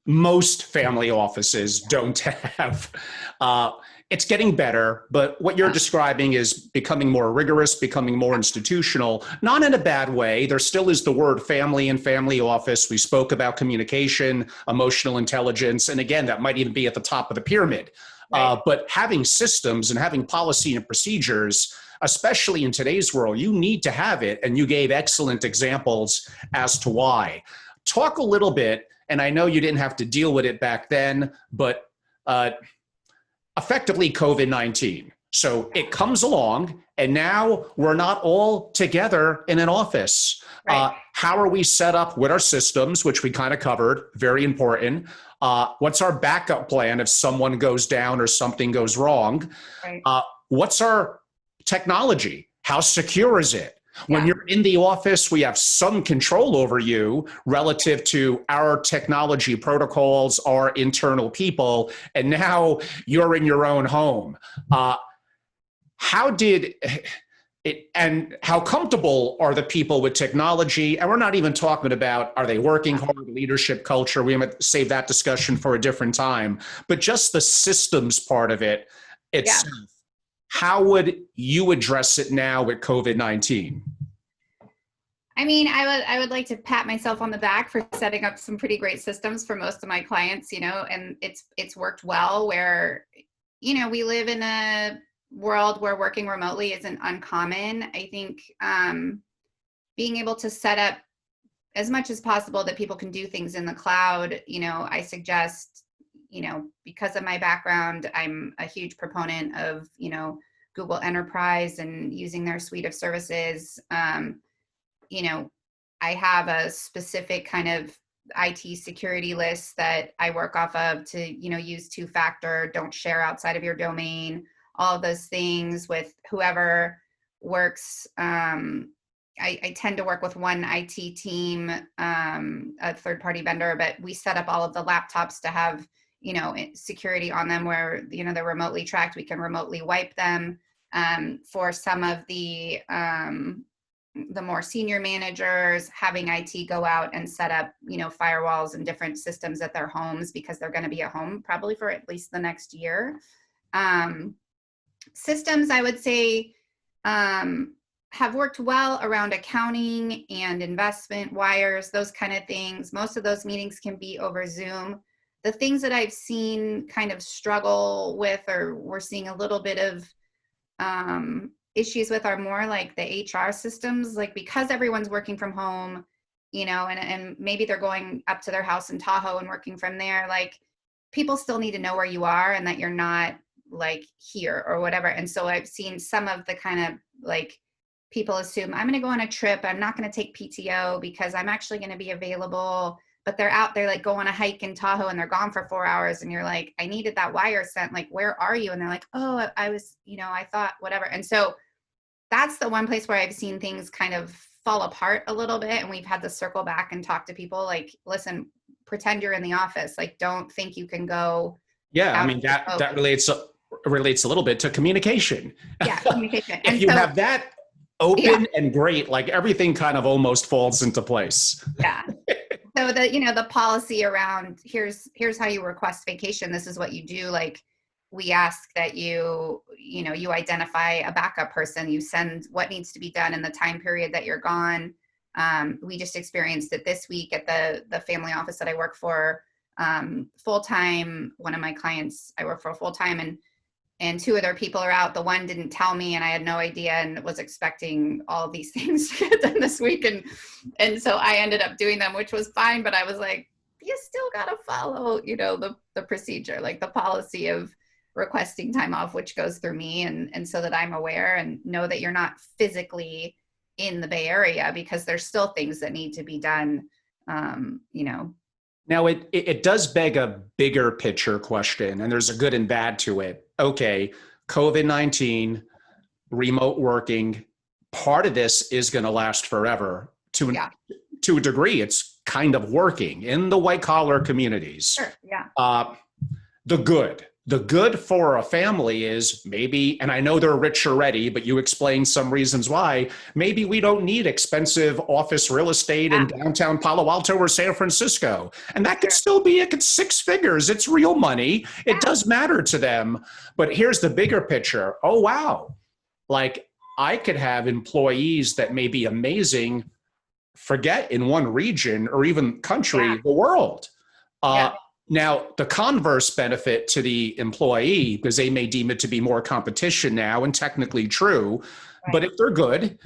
[SPEAKER 1] Most family offices don't have. It's getting better, but what you're describing is becoming more rigorous, becoming more institutional, not in a bad way. There still is the word family and family office. We spoke about communication, emotional intelligence, and again, that might even be at the top of the pyramid. Right. But having systems and having policy and procedures, especially in today's world, you need to have it. And you gave excellent examples as to why. Talk a little bit, and I know you didn't have to deal with it back then, but effectively COVID-19. So it comes along, and now we're not all together in an office. Right. How are we set up with our systems, which we kind of covered, very important. What's our backup plan if someone goes down or something goes wrong? Right. What's our technology? How secure is it? When you're in the office, we have some control over you relative to our technology protocols, our internal people, and now you're in your own home. How did it, and how comfortable are the people with technology? And we're not even talking about, are they working hard, leadership culture? We might save that discussion for a different time, but just the systems part of it itself. Yeah. How would you address it now with COVID-19?
[SPEAKER 2] I mean, I would like to pat myself on the back for setting up some pretty great systems for most of my clients, and it's worked well where, we live in a world where working remotely isn't uncommon. I think being able to set up as much as possible that people can do things in the cloud, I suggest, because of my background, I'm a huge proponent of, Google Enterprise and using their suite of services. I have a specific kind of IT security list that I work off of to, use 2-factor, don't share outside of your domain, all of those things with whoever works. I tend to work with one IT team, a third-party vendor, but we set up all of the laptops to have, security on them where, they're remotely tracked. We can remotely wipe them. For some of the more senior managers, having IT go out and set up, firewalls and different systems at their homes because they're going to be at home probably for at least the next year. Systems, I would say, have worked well around accounting and investment wires, those kind of things. Most of those meetings can be over Zoom. The things that I've seen kind of struggle with, or we're seeing a little bit of issues with, are more like the HR systems, like because everyone's working from home, and maybe they're going up to their house in Tahoe and working from there, like people still need to know where you are and that you're not like here or whatever. And so I've seen some of the kind of like people assume I'm going to go on a trip. I'm not going to take PTO because I'm actually going to be available, but they're out there like go on a hike in Tahoe and they're gone for 4 hours. And you're like, I needed that wire sent. Like, where are you? And they're like, oh, I was, I thought whatever. And so that's the one place where I've seen things kind of fall apart a little bit. And we've had to circle back and talk to people like, listen, pretend you're in the office. Like, don't think you can go.
[SPEAKER 1] Yeah. I mean, that relates a little bit to communication.
[SPEAKER 2] Yeah. Communication.
[SPEAKER 1] If you have that
[SPEAKER 2] Yeah.
[SPEAKER 1] open and great. Like everything kind of almost falls into place.
[SPEAKER 2] Yeah. So the policy around here's how you request vacation. This is what you do. Like we ask that you identify a backup person, you send what needs to be done in the time period that you're gone. We just experienced it this week at the family office that I work for, full time. One of my clients I work for full time, and two other people are out. The one didn't tell me, and I had no idea, and was expecting all of these things to get done this week, and so I ended up doing them, which was fine. But I was like, you still gotta follow, the procedure, like the policy of requesting time off, which goes through me, and so that I'm aware and know that you're not physically in the Bay Area, because there's still things that need to be done.
[SPEAKER 1] Now, it does beg a bigger picture question, and there's a good and bad to it. Okay, COVID-19, remote working, part of this is going to last forever.
[SPEAKER 2] Yeah.
[SPEAKER 1] To a degree, it's kind of working in the white collar communities.
[SPEAKER 2] Sure. Yeah.
[SPEAKER 1] The good for a family is maybe, and I know they're rich already, but you explained some reasons why, maybe we don't need expensive office real estate in downtown Palo Alto or San Francisco. And that could still be it's six figures. It's real money. It does matter to them. But here's the bigger picture. Oh, wow. Like I could have employees that may be amazing, forget in one region or even country, the world. Now, the converse benefit to the employee, because they may deem it to be more competition now, and technically true, but if they're good,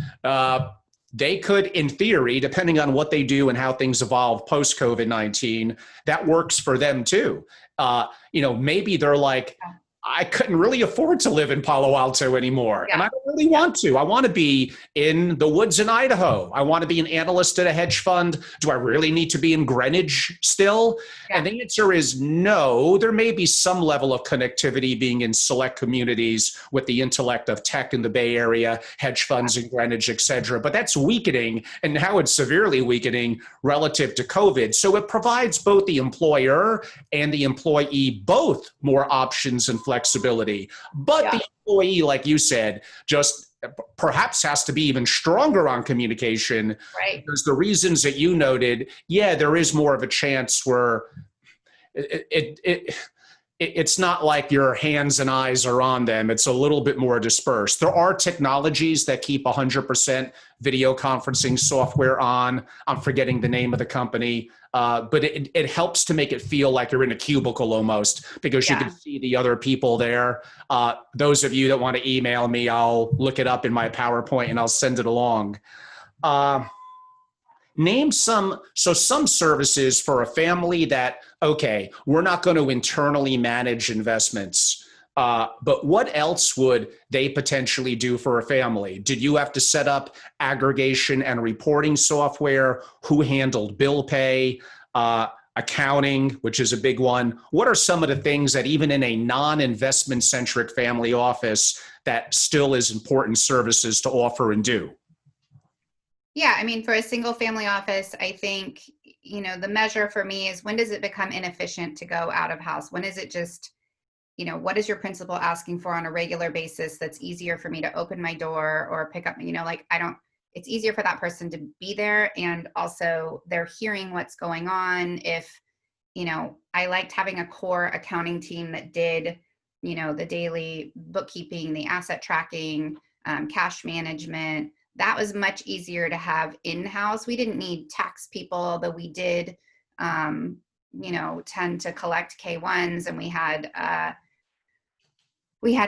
[SPEAKER 1] they could, in theory, depending on what they do and how things evolve post COVID-19, that works for them too. Maybe they're like, I couldn't really afford to live in Palo Alto anymore. And I don't really want to. I want to be in the woods in Idaho. I want to be an analyst at a hedge fund. Do I really need to be in Greenwich still? And the answer is no. There may be some level of connectivity being in select communities with the intellect of tech in the Bay Area, hedge funds in Greenwich, et cetera. But that's weakening, and now it's severely weakening relative to COVID. So it provides both the employer and the employee both more options and flexibility. But the employee, like you said, just perhaps has to be even stronger on communication.
[SPEAKER 2] Right.
[SPEAKER 1] Because the reasons that you noted, there is more of a chance where it's not like your hands and eyes are on them. It's a little bit more dispersed. There are technologies that keep 100% video conferencing software on. I'm forgetting the name of the company, but it helps to make it feel like you're in a cubicle almost, because you can see the other people there. Those of you that want to email me, I'll look it up in my PowerPoint and I'll send it along. Name some services for a family that, okay, we're not going to internally manage investments, but what else would they potentially do for a family? Did you have to set up aggregation and reporting software? Who handled bill pay, accounting, which is a big one? What are some of the things that even in a non-investment centric family office that still is important services to offer and do?
[SPEAKER 2] Yeah, I mean, for a single family office, I think, the measure for me is, when does it become inefficient to go out of house? When is it just, what is your principal asking for on a regular basis that's easier for me to open my door or pick up, it's easier for that person to be there, and also they're hearing what's going on. If, I liked having a core accounting team that did, the daily bookkeeping, the asset tracking, cash management. That was much easier to have in-house. We didn't need tax people, although we did, tend to collect K-1s, and we had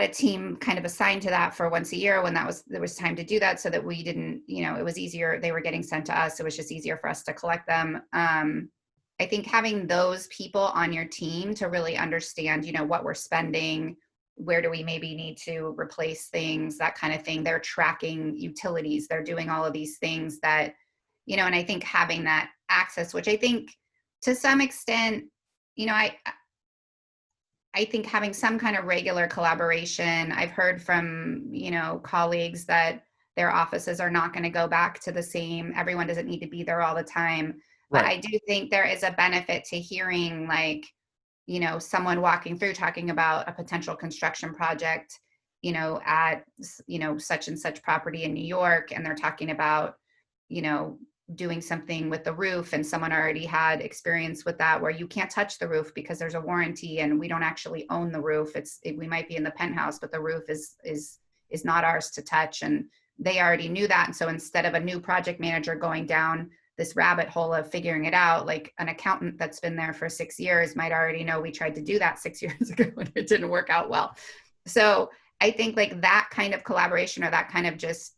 [SPEAKER 2] a team kind of assigned to that for once a year when there was time to do that, so that we didn't, it was easier. They were getting sent to us. So it was just easier for us to collect them. I think having those people on your team to really understand, what we're spending, where do we maybe need to replace things, that kind of thing. They're tracking utilities. They're doing all of these things that, and I think having that access, which I think to some extent, I think having some kind of regular collaboration. I've heard from, colleagues that their offices are not going to go back to the same. Everyone doesn't need to be there all the time. But I do think there is a benefit to hearing, like, someone walking through talking about a potential construction project, at, such and such property in New York, and they're talking about, doing something with the roof, and someone already had experience with that, where you can't touch the roof because there's a warranty and we don't actually own the roof. We might be in the penthouse, but the roof is not ours to touch. And they already knew that. And so instead of a new project manager going down this rabbit hole of figuring it out, like an accountant that's been there for 6 years might already know we tried to do that 6 years ago and it didn't work out well. So I think like that kind of collaboration, or that kind of just,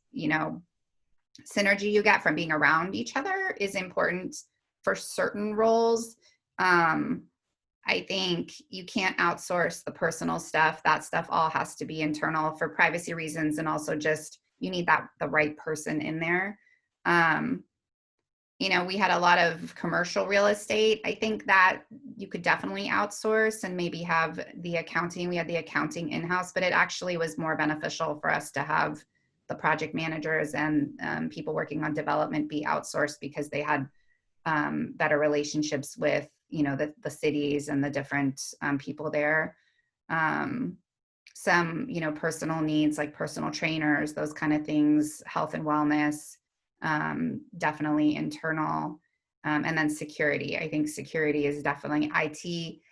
[SPEAKER 2] synergy you get from being around each other, is important for certain roles. I think you can't outsource the personal stuff. That stuff all has to be internal for privacy reasons. And also just, you need the right person in there. We had a lot of commercial real estate. I think that you could definitely outsource and maybe have the accounting. We had the accounting in-house, but it actually was more beneficial for us to have the project managers and people working on development be outsourced, because they had better relationships with, the cities and the different people there. Some, personal needs like personal trainers, those kind of things, health and wellness, definitely internal. And then security. I think security is definitely IT.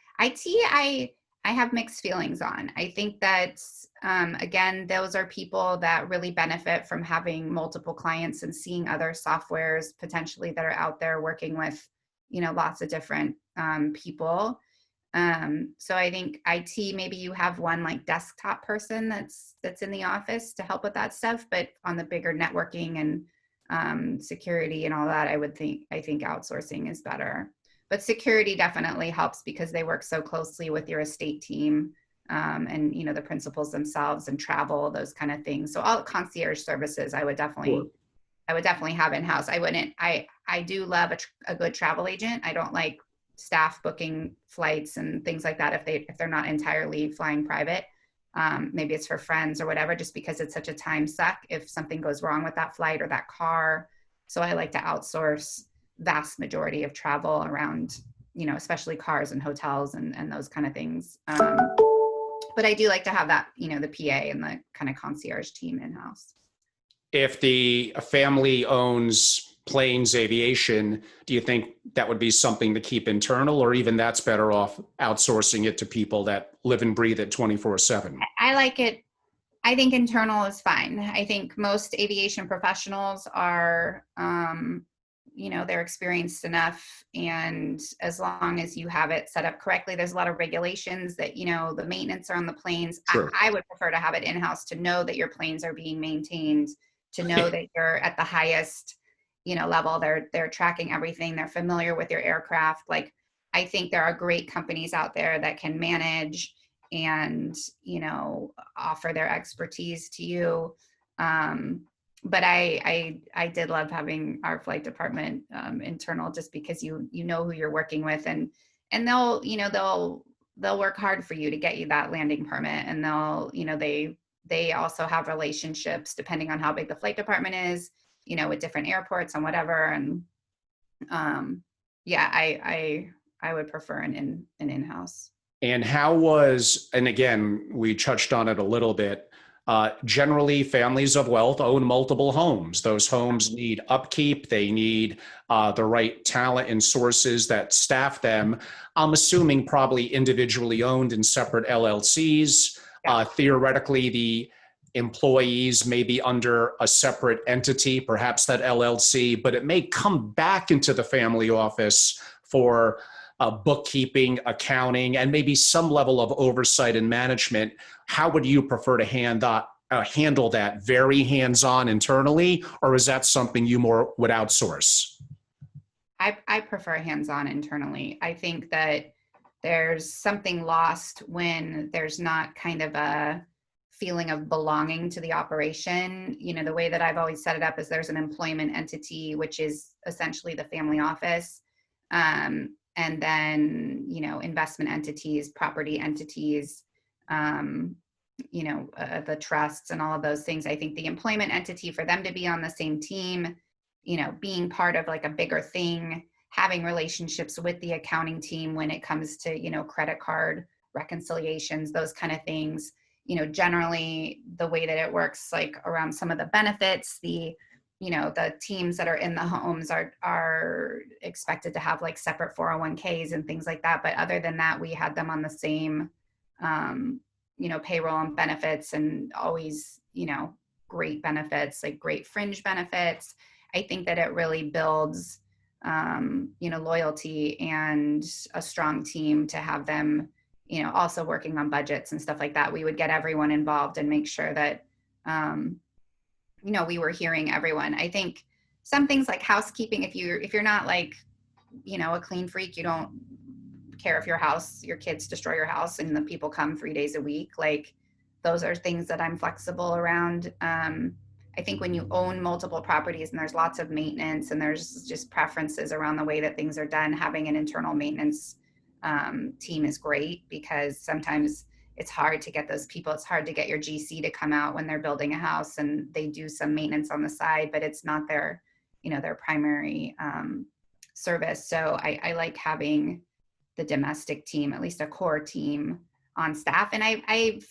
[SPEAKER 2] I have mixed feelings on. I think that, again, those are people that really benefit from having multiple clients and seeing other softwares potentially that are out there, working with, lots of different people. So I think IT, maybe you have one like desktop person that's in the office to help with that stuff, but on the bigger networking and security and all that, I think outsourcing is better. But security definitely helps because they work so closely with your estate team, and the principals themselves, and travel, those kind of things. So all concierge services, I would definitely have in-house. I do love a good travel agent. I don't like staff booking flights and things like that if they're not entirely flying private. Maybe it's for friends or whatever, just because it's such a time suck if something goes wrong with that flight or that car. So I like to outsource vast majority of travel around, especially cars and hotels and those kind of things. But I do like to have that, the PA and the kind of concierge team in-house.
[SPEAKER 1] If the family owns planes aviation, do you think that would be something to keep internal, or even that's better off outsourcing it to people that live and breathe it 24/7?
[SPEAKER 2] I like it. I think internal is fine. I think most aviation professionals are, they're experienced enough. And as long as you have it set up correctly, there's a lot of regulations that, the maintenance are on the planes.
[SPEAKER 1] Sure.
[SPEAKER 2] I would prefer to have it in-house, to know that your planes are being maintained, to know that you're at the highest, level. They're tracking everything. They're familiar with your aircraft. Like, I think there are great companies out there that can manage and, offer their expertise to you. But I did love having our flight department internal, just because you know who you're working with, and they'll work hard for you to get you that landing permit, and they also have relationships depending on how big the flight department is, with different airports and whatever. And I would prefer an in-house.
[SPEAKER 1] And and again, we touched on it a little bit. Generally, families of wealth own multiple homes. Those homes need upkeep. They need the right talent and sources that staff them. I'm assuming probably individually owned in separate LLCs.
[SPEAKER 2] Yeah.
[SPEAKER 1] Theoretically, the employees may be under a separate entity, perhaps that LLC, but it may come back into the family office for bookkeeping, accounting, and maybe some level of oversight and management. How would you prefer to handle that? Very hands-on internally, or is that something you more would outsource?
[SPEAKER 2] I prefer hands-on internally. I think that there's something lost when there's not kind of a feeling of belonging to the operation. The way that I've always set it up is there's an employment entity, which is essentially the family office. And then, investment entities, property entities, the trusts and all of those things. I think the employment entity, for them to be on the same team, being part of like a bigger thing, having relationships with the accounting team when it comes to, credit card reconciliations, those kind of things, generally the way that it works, like around some of the benefits, the teams that are in the homes are expected to have like separate 401ks and things like that. But other than that, we had them on the same, payroll and benefits, and always, great benefits, like great fringe benefits. I think that it really builds, loyalty and a strong team to have them, also working on budgets and stuff like that. We would get everyone involved and make sure that, we were hearing everyone. I think some things like housekeeping, if you're not like, a clean freak, you don't care if your kids destroy your house and the people come 3 days a week. Like, those are things that I'm flexible around. I think when you own multiple properties and there's lots of maintenance and there's just preferences around the way that things are done, having an internal maintenance team is great, because sometimes it's hard to get those people. It's hard to get your GC to come out when they're building a house, and they do some maintenance on the side, but it's not their primary service. So I like having the domestic team, at least a core team on staff. And I've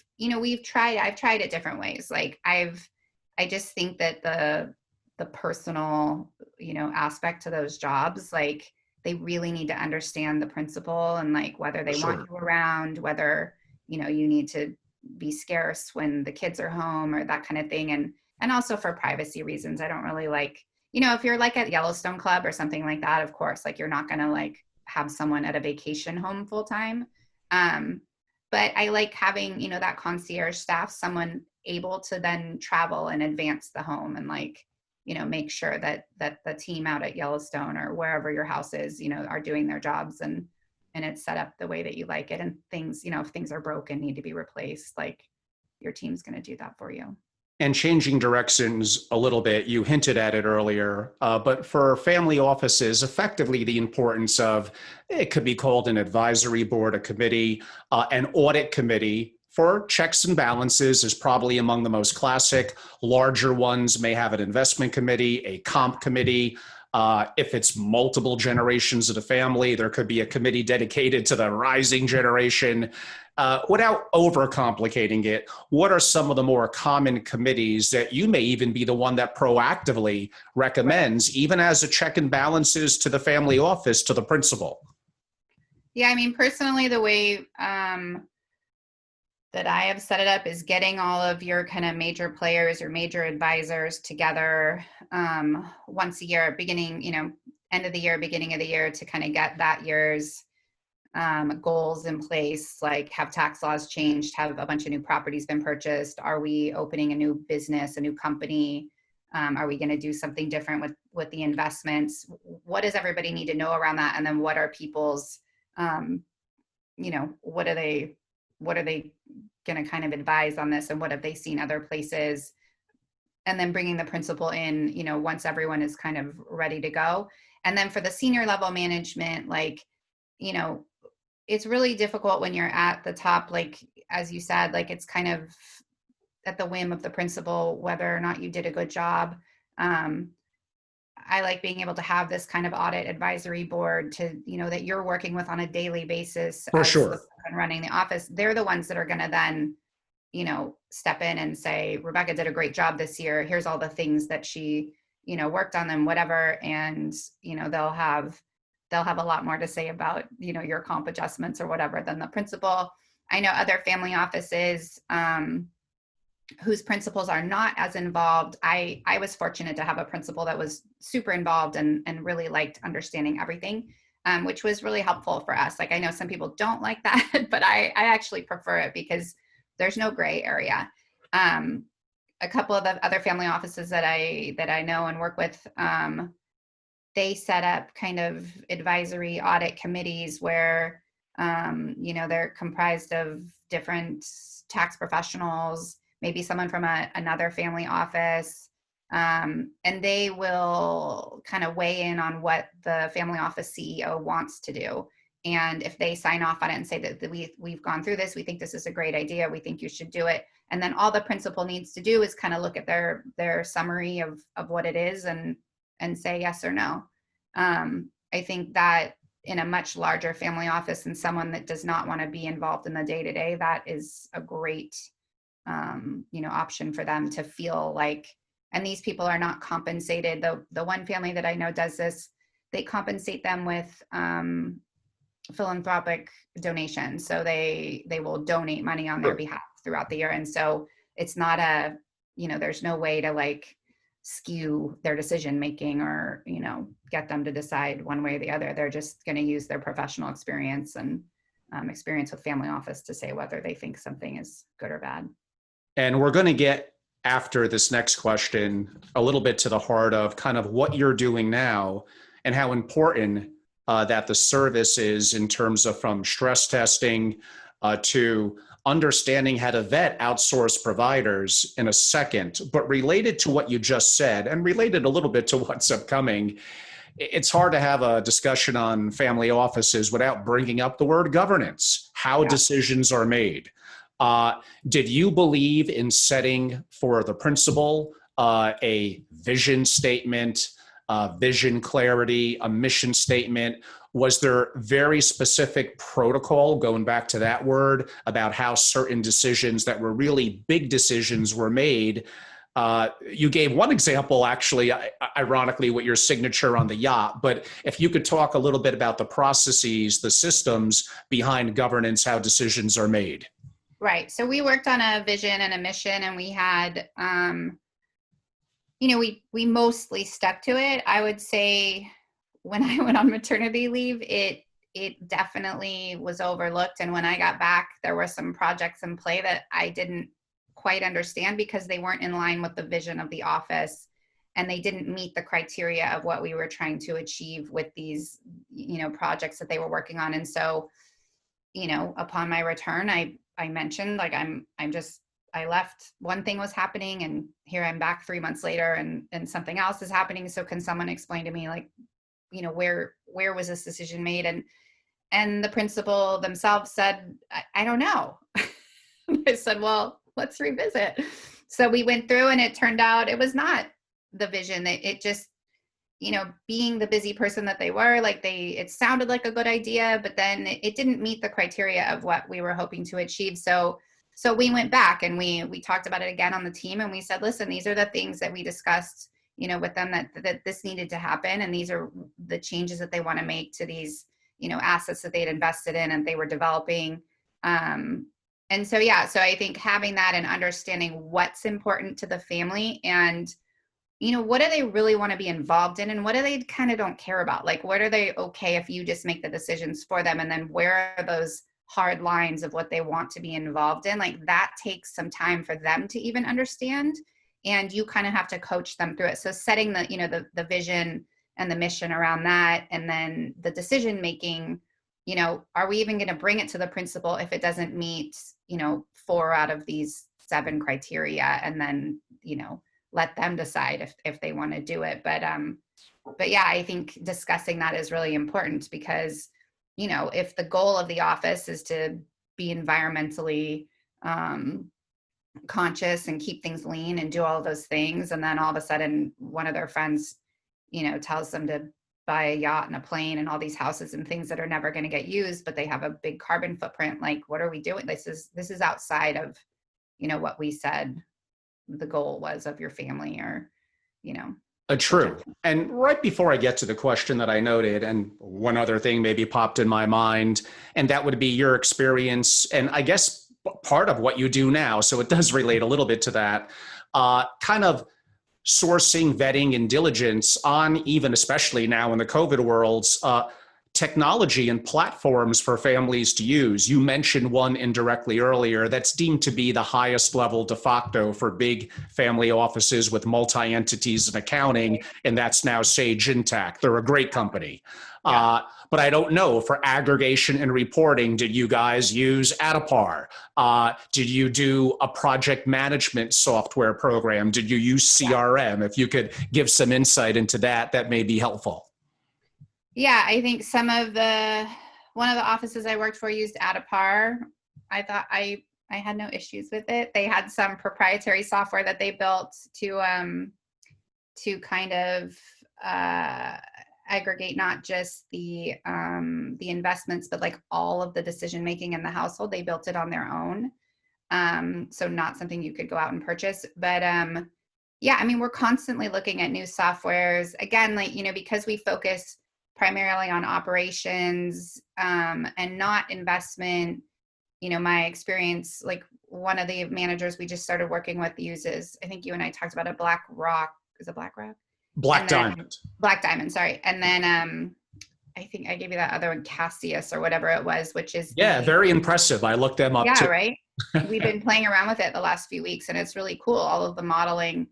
[SPEAKER 2] tried it different ways. Like I just think that the personal, aspect to those jobs, like they really need to understand the principal and like whether they want you around, whether, you need to be scarce when the kids are home or that kind of thing. And also for privacy reasons, I don't really like, if you're like at Yellowstone Club or something like that, of course, like you're not going to like have someone at a vacation home full time. But I like having, that concierge staff, someone able to then travel and advance the home and like, make sure that the team out at Yellowstone or wherever your house is, are doing their jobs and it's set up the way that you like it. And things, if things are broken, need to be replaced, like your team's going to do that for you.
[SPEAKER 1] And changing directions a little bit, you hinted at it earlier, but for family offices, effectively the importance of, it could be called an advisory board, a committee, an audit committee for checks and balances is probably among the most classic. Larger ones may have an investment committee, a comp committee. If it's multiple generations of the family, there could be a committee dedicated to the rising generation. Without overcomplicating it, what are some of the more common committees that you may even be the one that proactively recommends, even as a check and balances to the family office, to the principal?
[SPEAKER 2] Yeah, I mean, personally, the way that I have set it up is getting all of your kind of major players or major advisors together once a year, end of the year, beginning of the year, to kind of get that year's goals in place, like have tax laws changed, have a bunch of new properties been purchased, are we opening a new business, a new company, are we going to do something different with the investments, what does everybody need to know around that, and then what are people's what are they going to kind of advise on this, and what have they seen other places, and then bringing the principal in once everyone is kind of ready to go. And then for the senior level management, like it's really difficult when you're at the top, like, as you said, like it's kind of at the whim of the principal, whether or not you did a good job. I like being able to have this kind of audit advisory board to, that you're working with on a daily basis.
[SPEAKER 1] For sure.
[SPEAKER 2] And running the office. They're the ones that are going to then, step in and say, Rebecca did a great job this year. Here's all the things that she, worked on them, whatever. And, they'll have a lot more to say about, your comp adjustments or whatever than the principal. I know other family offices whose principals are not as involved. I was fortunate to have a principal that was super involved and really liked understanding everything, which was really helpful for us. Like, I know some people don't like that, but I actually prefer it because there's no gray area. A couple of the other family offices that I know and work with, they set up kind of advisory audit committees where, they're comprised of different tax professionals, maybe someone from another family office, and they will kind of weigh in on what the family office CEO wants to do. And if they sign off on it and say that we've gone through this, we think this is a great idea, we think you should do it. And then all the principal needs to do is kind of look at their summary of what it is and say yes or no. I think that in a much larger family office and someone that does not want to be involved in the day-to-day, that is a great option for them to feel like, and these people are not compensated. The one family that I know does this, they compensate them with philanthropic donations. So they will donate money on their behalf throughout the year. And so it's not there's no way to like skew their decision making or, get them to decide one way or the other. They're just going to use their professional experience and experience with family office to say whether they think something is good or bad.
[SPEAKER 1] And we're going to get, after this next question, a little bit to the heart of kind of what you're doing now and how important that the service is in terms of from stress testing to understanding how to vet outsourced providers in a second. But related to what you just said and related a little bit to what's upcoming, it's hard to have a discussion on family offices without bringing up the word governance, how decisions are made. Did you believe in setting for the principal a vision statement, vision clarity, a mission statement? Was there very specific protocol, going back to that word, about how certain decisions that were really big decisions were made? You gave one example, actually, ironically, with your signature on the yacht. But if you could talk a little bit about the processes, the systems behind governance, how decisions are made.
[SPEAKER 2] Right. So we worked on a vision and a mission, and we had, we mostly stuck to it. I would say when I went on maternity leave, it definitely was overlooked. And when I got back, there were some projects in play that I didn't quite understand because they weren't in line with the vision of the office, and they didn't meet the criteria of what we were trying to achieve with these, projects that they were working on. And so, upon my return, I mentioned, like, I left, one thing was happening, and here I'm back 3 months later and something else is happening. So can someone explain to me, like, where was this decision made? And the principal themselves said, I don't know. I said, well, let's revisit. So we went through, and it turned out it was not the vision. It just, being the busy person that they were, like, it sounded like a good idea, but then it didn't meet the criteria of what we were hoping to achieve. So we went back and we talked about it again on the team, and we said, listen, these are the things that we discussed, with them that this needed to happen. And these are the changes that they want to make to these, assets that they'd invested in and they were developing. And so, so I think having that and understanding what's important to the family, and what do they really want to be involved in, and what do they kind of don't care about? Like, what are they okay if you just make the decisions for them? And then where are those hard lines of what they want to be involved in? Like, that takes some time for them to even understand, and you kind of have to coach them through it. So setting the vision and the mission around that, and then the decision making, are we even going to bring it to the principal if it doesn't meet, 4 out of these 7 criteria, and then, let them decide if they want to do it. But yeah, I think discussing that is really important because, if the goal of the office is to be environmentally conscious and keep things lean and do all those things, and then all of a sudden one of their friends, tells them to buy a yacht and a plane and all these houses and things that are never going to get used, but they have a big carbon footprint. Like, what are we doing? This is outside of, what we said the goal was of your family, or,
[SPEAKER 1] True. And right before I get to the question that I noted, and one other thing maybe popped in my mind, and that would be your experience, and I guess part of what you do now, so it does relate a little bit to that, kind of sourcing, vetting, and diligence on, even especially now in the COVID worlds, technology and platforms for families to use. You mentioned one indirectly earlier that's deemed to be the highest level de facto for big family offices with multi-entities and accounting, and that's now Sage Intacct. They're a great company. Yeah. But I don't know, for aggregation and reporting, did you guys use Attapar? Did you do a project management software program? Did you use CRM? If you could give some insight into that, that may be helpful.
[SPEAKER 2] Yeah, I think one of the offices I worked for used Attapar. I thought I had no issues with it. They had some proprietary software that they built to kind of aggregate not just the investments, but like all of the decision making in the household. They built it on their own. So not something you could go out and purchase, but yeah, I mean, we're constantly looking at new softwares. Again, like, because we focus primarily on operations and not investment, my experience, like one of the managers we just started working with uses, I think you and I talked about a Black Rock. Is it Black Rock?
[SPEAKER 1] Black Diamond.
[SPEAKER 2] Black Diamond, sorry. And then I think I gave you that other one, Cassius or whatever it was, which is
[SPEAKER 1] very impressive. I looked them up too.
[SPEAKER 2] Right. We've been playing around with it the last few weeks, and it's really cool, all of the modeling.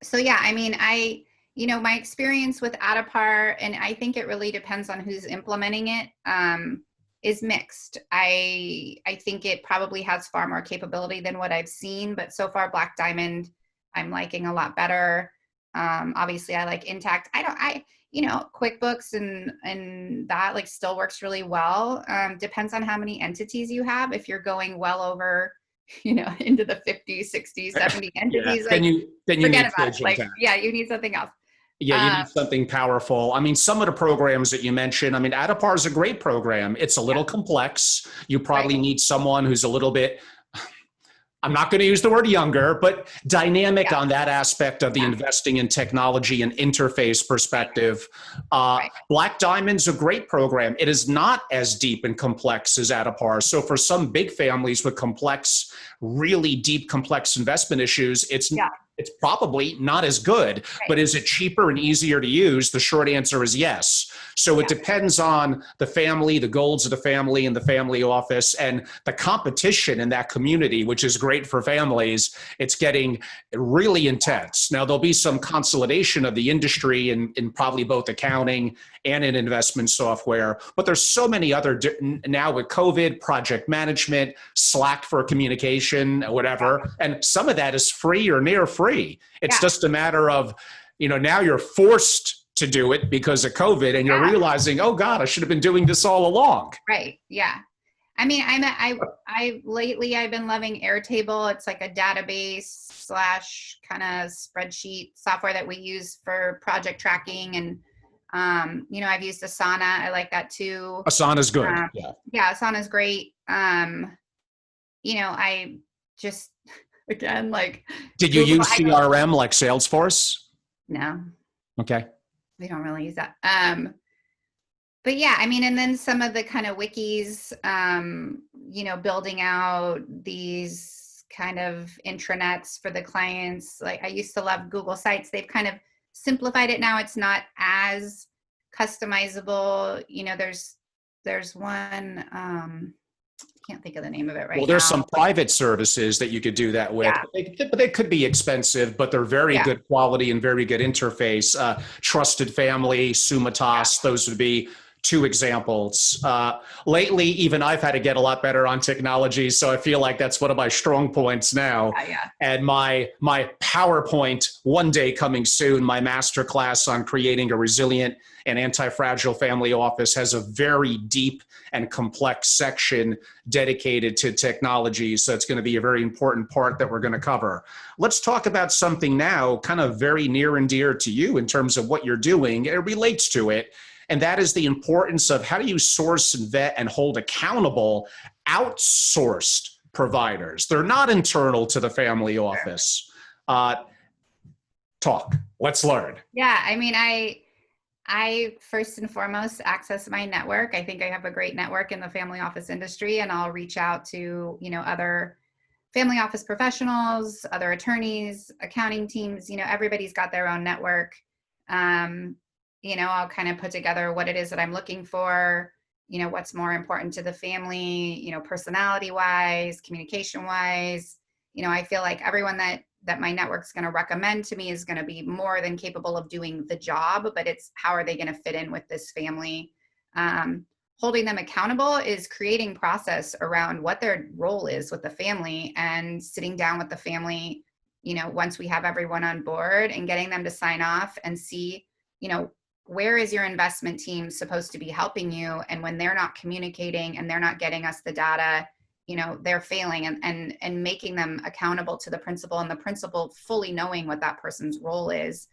[SPEAKER 2] So yeah, I mean, my experience with Adapar, and I think it really depends on who's implementing it, is mixed. I think it probably has far more capability than what I've seen, but so far Black Diamond, I'm liking a lot better. Obviously I like Intact. QuickBooks and that like still works really well. Depends on how many entities you have. If you're going well over, into the 50, 60, 70 entities,
[SPEAKER 1] then you
[SPEAKER 2] forget
[SPEAKER 1] need
[SPEAKER 2] about it. Like,
[SPEAKER 1] tax.
[SPEAKER 2] you need something else.
[SPEAKER 1] Yeah, you need something powerful. I mean, some of the programs that you mentioned, I mean, Adapar is a great program. It's a little complex. You probably need someone who's a little bit, I'm not going to use the word younger, but dynamic on that aspect of the investing in technology and interface perspective. Black Diamond's a great program. It is not as deep and complex as Adapar. So for some big families with complex, really deep, complex investment issues, it's probably not as good, but is it cheaper and easier to use? The short answer is yes. So it depends on the family, the goals of the family and the family office, and the competition in that community, which is great for families. It's getting really intense. Now, there'll be some consolidation of the industry in probably both accounting and in investment software, but there's so many other, now with COVID, project management, Slack for communication, whatever, and some of that is free or near free. It's just a matter of, now you're forced to do it because of COVID, and you're realizing, oh God, I should have been doing this all along.
[SPEAKER 2] Right. Yeah. I mean, lately I've been loving Airtable. It's like a database / kind of spreadsheet software that we use for project tracking. And, I've used Asana. I like that too.
[SPEAKER 1] Asana's good.
[SPEAKER 2] Asana's great. I just, again, like.
[SPEAKER 1] Did you use CRM like Salesforce?
[SPEAKER 2] No.
[SPEAKER 1] Okay.
[SPEAKER 2] We don't really use that. But yeah, I mean, and then some of the kind of wikis, building out these kind of intranets for the clients. Like I used to love Google Sites. They've kind of simplified it now. It's not as customizable. There's one, can't think of the name of it right now.
[SPEAKER 1] Well, there's some private services that you could do that with, but they could be expensive, but they're very good quality and very good interface. Trusted Family, Sumitas, those would be two examples. Lately, even I've had to get a lot better on technology, so I feel like that's one of my strong points now. And my PowerPoint, one day coming soon, my masterclass on creating a resilient and anti-fragile family office has a very deep and complex section dedicated to technology. So it's going to be a very important part that we're going to cover. Let's talk about something now kind of very near and dear to you in terms of what you're doing. It relates to it. And that is the importance of how do you source and vet and hold accountable outsourced providers. They're not internal to the family office. Talk. Let's learn.
[SPEAKER 2] Yeah, I mean, I first and foremost access my network. I think I have a great network in the family office industry, and I'll reach out to, other family office professionals, other attorneys, accounting teams, everybody's got their own network. I'll kind of put together what it is that I'm looking for, what's more important to the family, personality wise, communication wise. I feel like everyone that my network's going to recommend to me is going to be more than capable of doing the job, but it's how are they going to fit in with this family? Holding them accountable is creating process around what their role is with the family and sitting down with the family, once we have everyone on board and getting them to sign off and see, where is your investment team supposed to be helping you? And when they're not communicating and they're not getting us the data, they're failing, and making them accountable to the principal, and the principal fully knowing what that person's role is.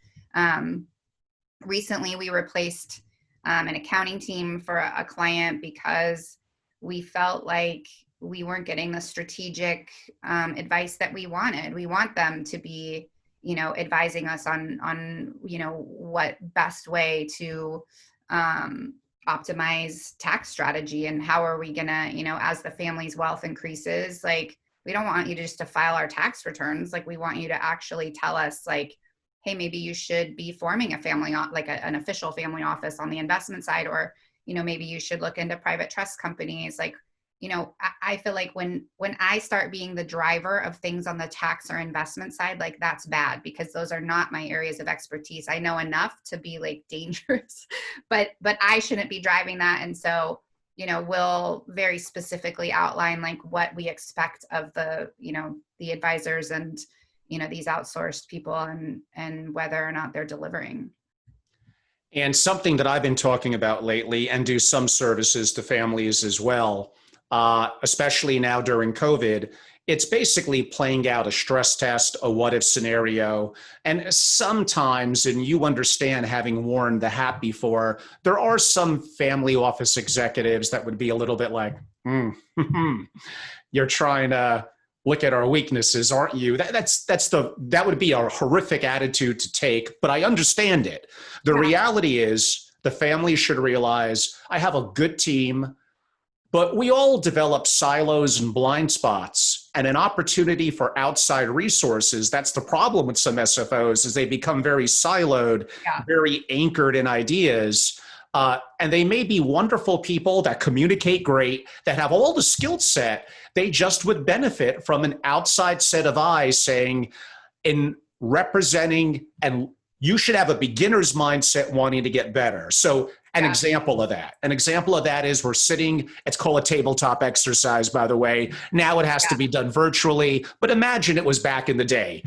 [SPEAKER 2] Recently, we replaced an accounting team for a client because we felt like we weren't getting the strategic advice that we wanted. We want them to be, advising us on, what best way to optimize tax strategy, and how are we gonna, as the family's wealth increases, like, we don't want you just to file our tax returns. Like, we want you to actually tell us, like, hey, maybe you should be forming a family, like an official family office on the investment side, or, maybe you should look into private trust companies. Like, I feel like when I start being the driver of things on the tax or investment side, like, that's bad, because those are not my areas of expertise. I know enough to be like dangerous, but I shouldn't be driving that. And so, we'll very specifically outline like what we expect of the advisors and, these outsourced people, and whether or not they're delivering.
[SPEAKER 1] And something that I've been talking about lately, and do some services to families as well, especially now during COVID, it's basically playing out a stress test, a what if scenario. And sometimes, and you understand, having worn the hat before, there are some family office executives that would be a little bit like, you're trying to look at our weaknesses, aren't you? That would be a horrific attitude to take, but I understand it. The reality is, the family should realize, I have a good team, but we all develop silos and blind spots, and an opportunity for outside resources. That's the problem with some SFOs, is they become very siloed, very anchored in ideas. And they may be wonderful people that communicate great, that have all the skill set. They just would benefit from an outside set of eyes saying, in representing, and you should have a beginner's mindset wanting to get better. So an example of that is, we're sitting, it's called a tabletop exercise, by the way. Now it has to be done virtually, but imagine it was back in the day.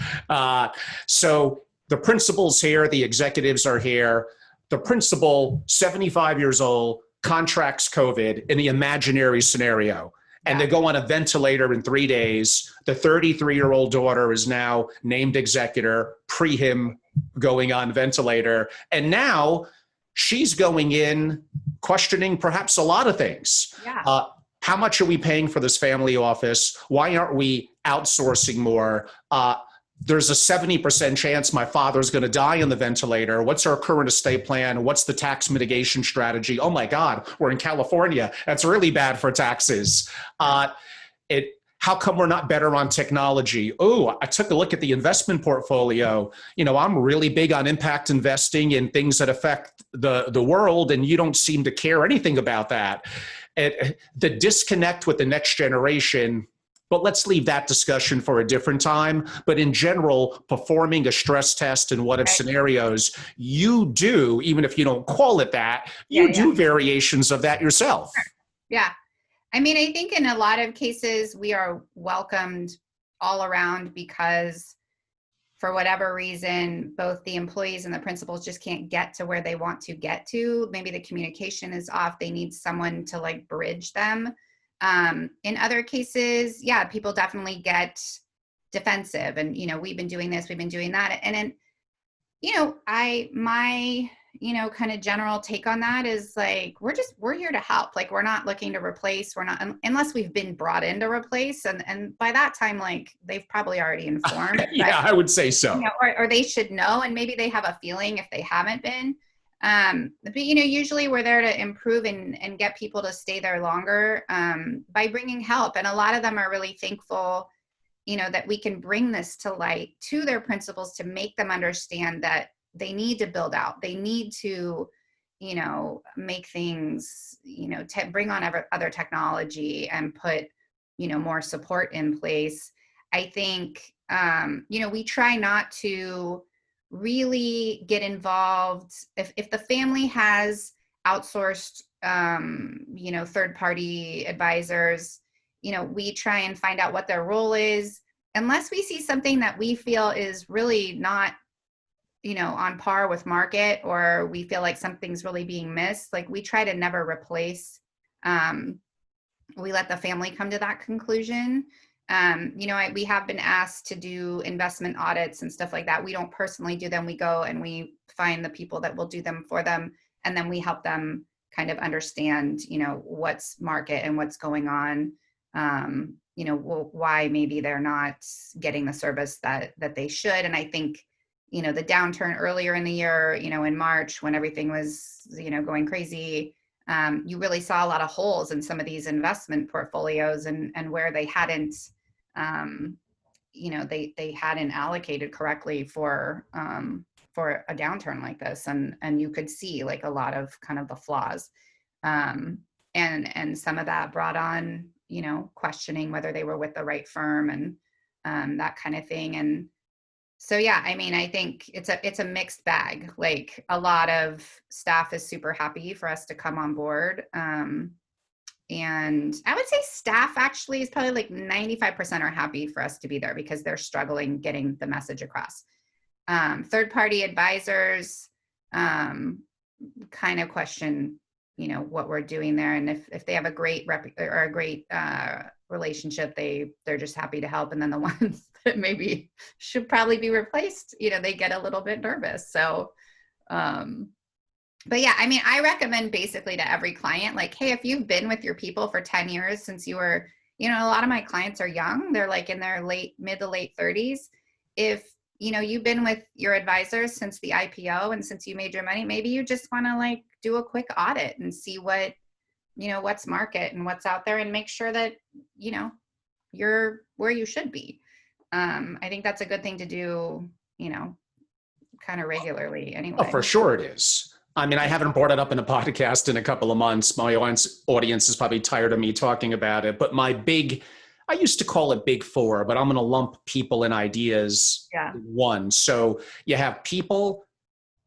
[SPEAKER 1] So the principal's here, the executives are here. The principal, 75 years old, contracts COVID in the imaginary scenario, and they go on a ventilator in 3 days. The 33-year-old daughter is now named executor, pre him going on ventilator. And now she's going in questioning perhaps a lot of things. How much are we paying for this family office? Why aren't we outsourcing more? There's a 70% chance my father's going to die on the ventilator. What's our current estate plan? What's the tax mitigation strategy? Oh my God, we're in California. That's really bad for taxes. How come we're not better on technology? Oh, I took a look at the investment portfolio. I'm really big on impact investing in things that affect the world, and you don't seem to care anything about that. The disconnect with the next generation. But let's leave that discussion for a different time. But in general, performing a stress test in what if scenarios, you do, even if you don't call it that, you do variations of that yourself.
[SPEAKER 2] Yeah. I mean, I think in a lot of cases, we are welcomed all around, because for whatever reason, both the employees and the principals just can't get to where they want to get to. Maybe the communication is off. They need someone to like bridge them. In other cases, people definitely get defensive, and, we've been doing this, we've been doing that. And then, my kind of general take on that is like, we're here to help. Like, we're not looking to replace, we're not, unless we've been brought in to replace. And by that time, like, they've probably already informed.
[SPEAKER 1] I would say so.
[SPEAKER 2] Or they should know, and maybe they have a feeling if they haven't been. But usually we're there to improve and get people to stay there longer, by bringing help. And a lot of them are really thankful, that we can bring this to light to their principals, to make them understand that they need to build out, they need to, make things, bring on other technology, and put, more support in place. I think, we try not to really get involved if the family has outsourced third-party advisors. We try and find out what their role is, unless we see something that we feel is really not on par with market, or we feel like something's really being missed. Like, we try to never replace. We let the family come to that conclusion. We have been asked to do investment audits and stuff like that. We don't personally do them. We go and we find the people that will do them for them, and then we help them kind of understand, what's market and what's going on. why maybe they're not getting the service that they should. And I think, the downturn earlier in the year, in March when everything was, going crazy, you really saw a lot of holes in some of these investment portfolios and where they hadn't, they hadn't allocated correctly for a downturn like this. And you could see like a lot of kind of the flaws. And some of that brought on, questioning whether they were with the right firm and that kind of thing. And so, yeah, I mean, I think it's a mixed bag. Like a lot of staff is super happy for us to come on board. And I would say staff actually is probably like 95% are happy for us to be there because they're struggling getting the message across. Third-party advisors kind of question, what we're doing there. And if they have a great relationship, they're just happy to help. And then the ones that maybe should probably be replaced, they get a little bit nervous. So, but yeah, I mean, I recommend basically to every client, like, hey, if you've been with your people for 10 years since you were, a lot of my clients are young. They're like in their mid to late 30s. If, you've been with your advisors since the IPO and since you made your money, maybe you just want to like do a quick audit and see what, what's market and what's out there and make sure that, you're where you should be. I think that's a good thing to do, kind of regularly anyway.
[SPEAKER 1] Oh, for sure it is. I mean, I haven't brought it up in a podcast in a couple of months. My audience is probably tired of me talking about it, but I used to call it big four, but I'm going to lump people and ideas in one. So you have people,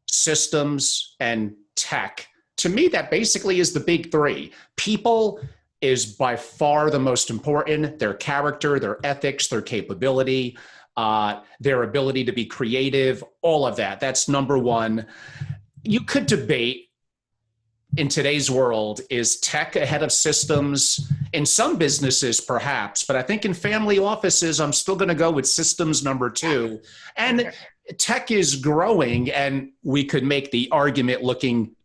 [SPEAKER 1] systems, and tech. To me, that basically is the big three. People is by far the most important. Their character, their ethics, their capability, their ability to be creative, all of that. That's number one. You could debate in today's world, is tech ahead of systems? In some businesses, perhaps, but I think in family offices, I'm still going to go with systems number two. And tech is growing, and we could make the argument looking,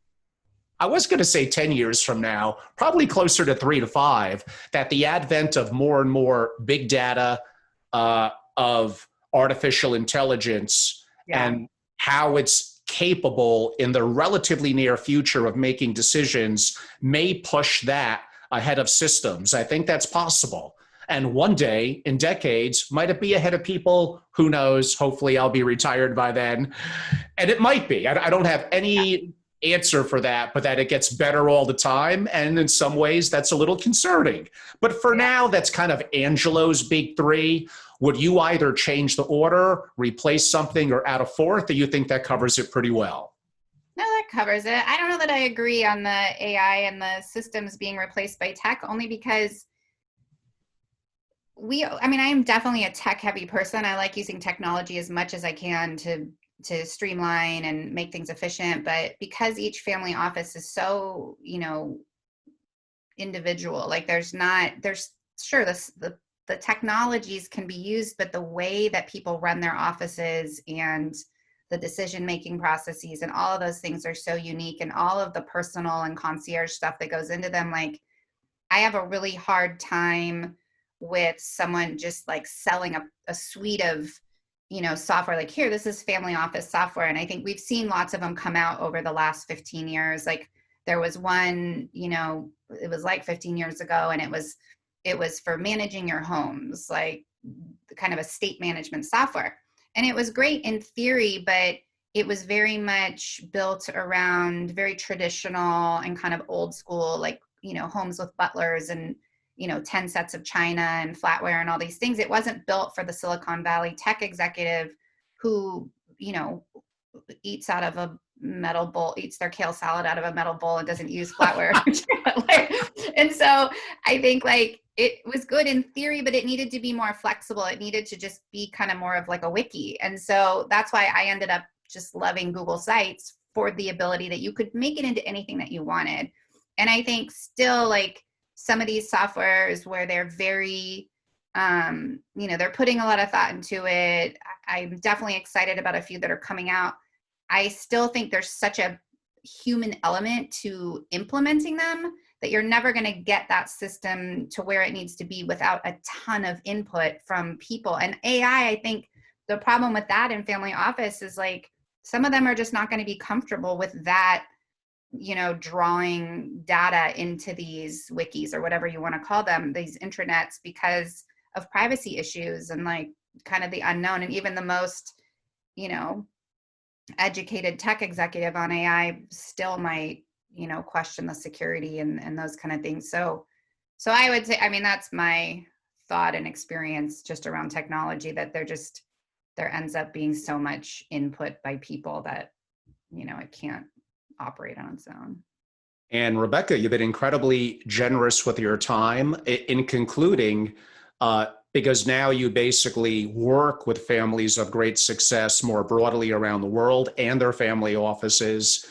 [SPEAKER 1] I was going to say 10 years from now, probably closer to 3 to 5, that the advent of more and more big data, of artificial intelligence, and how it's capable in the relatively near future of making decisions may push that ahead of systems. I think that's possible. And one day, in decades, might it be ahead of people? Who knows? Hopefully I'll be retired by then. And it might be. I don't have any answer for that, but that it gets better all the time. And in some ways, that's a little concerning. But for now, that's kind of Angelo's big three. Would you either change the order, replace something, or add a fourth, or you think that covers it pretty well?
[SPEAKER 2] No, that covers it. I don't know that I agree on the AI and the systems being replaced by tech, only because I am definitely a tech-heavy person. I like using technology as much as I can to streamline and make things efficient. But because each family office is so, individual, like there's sure the technologies can be used, but the way that people run their offices and the decision-making processes and all of those things are so unique, and all of the personal and concierge stuff that goes into them. Like, I have a really hard time with someone just like selling a suite of, software, like, here, this is family office software. And I think we've seen lots of them come out over the last 15 years. Like there was one, it was like 15 years ago, and it was for managing your homes, like kind of estate management software. And it was great in theory, but it was very much built around very traditional and kind of old school, like, homes with butlers and, 10 sets of china and flatware and all these things. It wasn't built for the Silicon Valley tech executive who, eats out of a metal bowl, eats their kale salad out of a metal bowl and doesn't use flatware. And so I think like it was good in theory, but it needed to be more flexible. It needed to just be kind of more of like a wiki. And so that's why I ended up just loving Google Sites for the ability that you could make it into anything that you wanted. And I think still like some of these softwares where they're very, they're putting a lot of thought into it. I'm definitely excited about a few that are coming out. I still think there's such a human element to implementing them that you're never going to get that system to where it needs to be without a ton of input from people. And AI, I think the problem with that in family office is like, some of them are just not going to be comfortable with that, you know, drawing data into these wikis or whatever you want to call them, these intranets, because of privacy issues and like kind of the unknown. And even the most, you know, educated tech executive on AI still might, you know, question the security and those kind of things. So I would say, I mean, that's my thought and experience just around technology, that there ends up being so much input by people that, you know, it can't operate on its own.
[SPEAKER 1] And Rebecca, you've been incredibly generous with your time in concluding, because now you basically work with families of great success more broadly around the world and their family offices.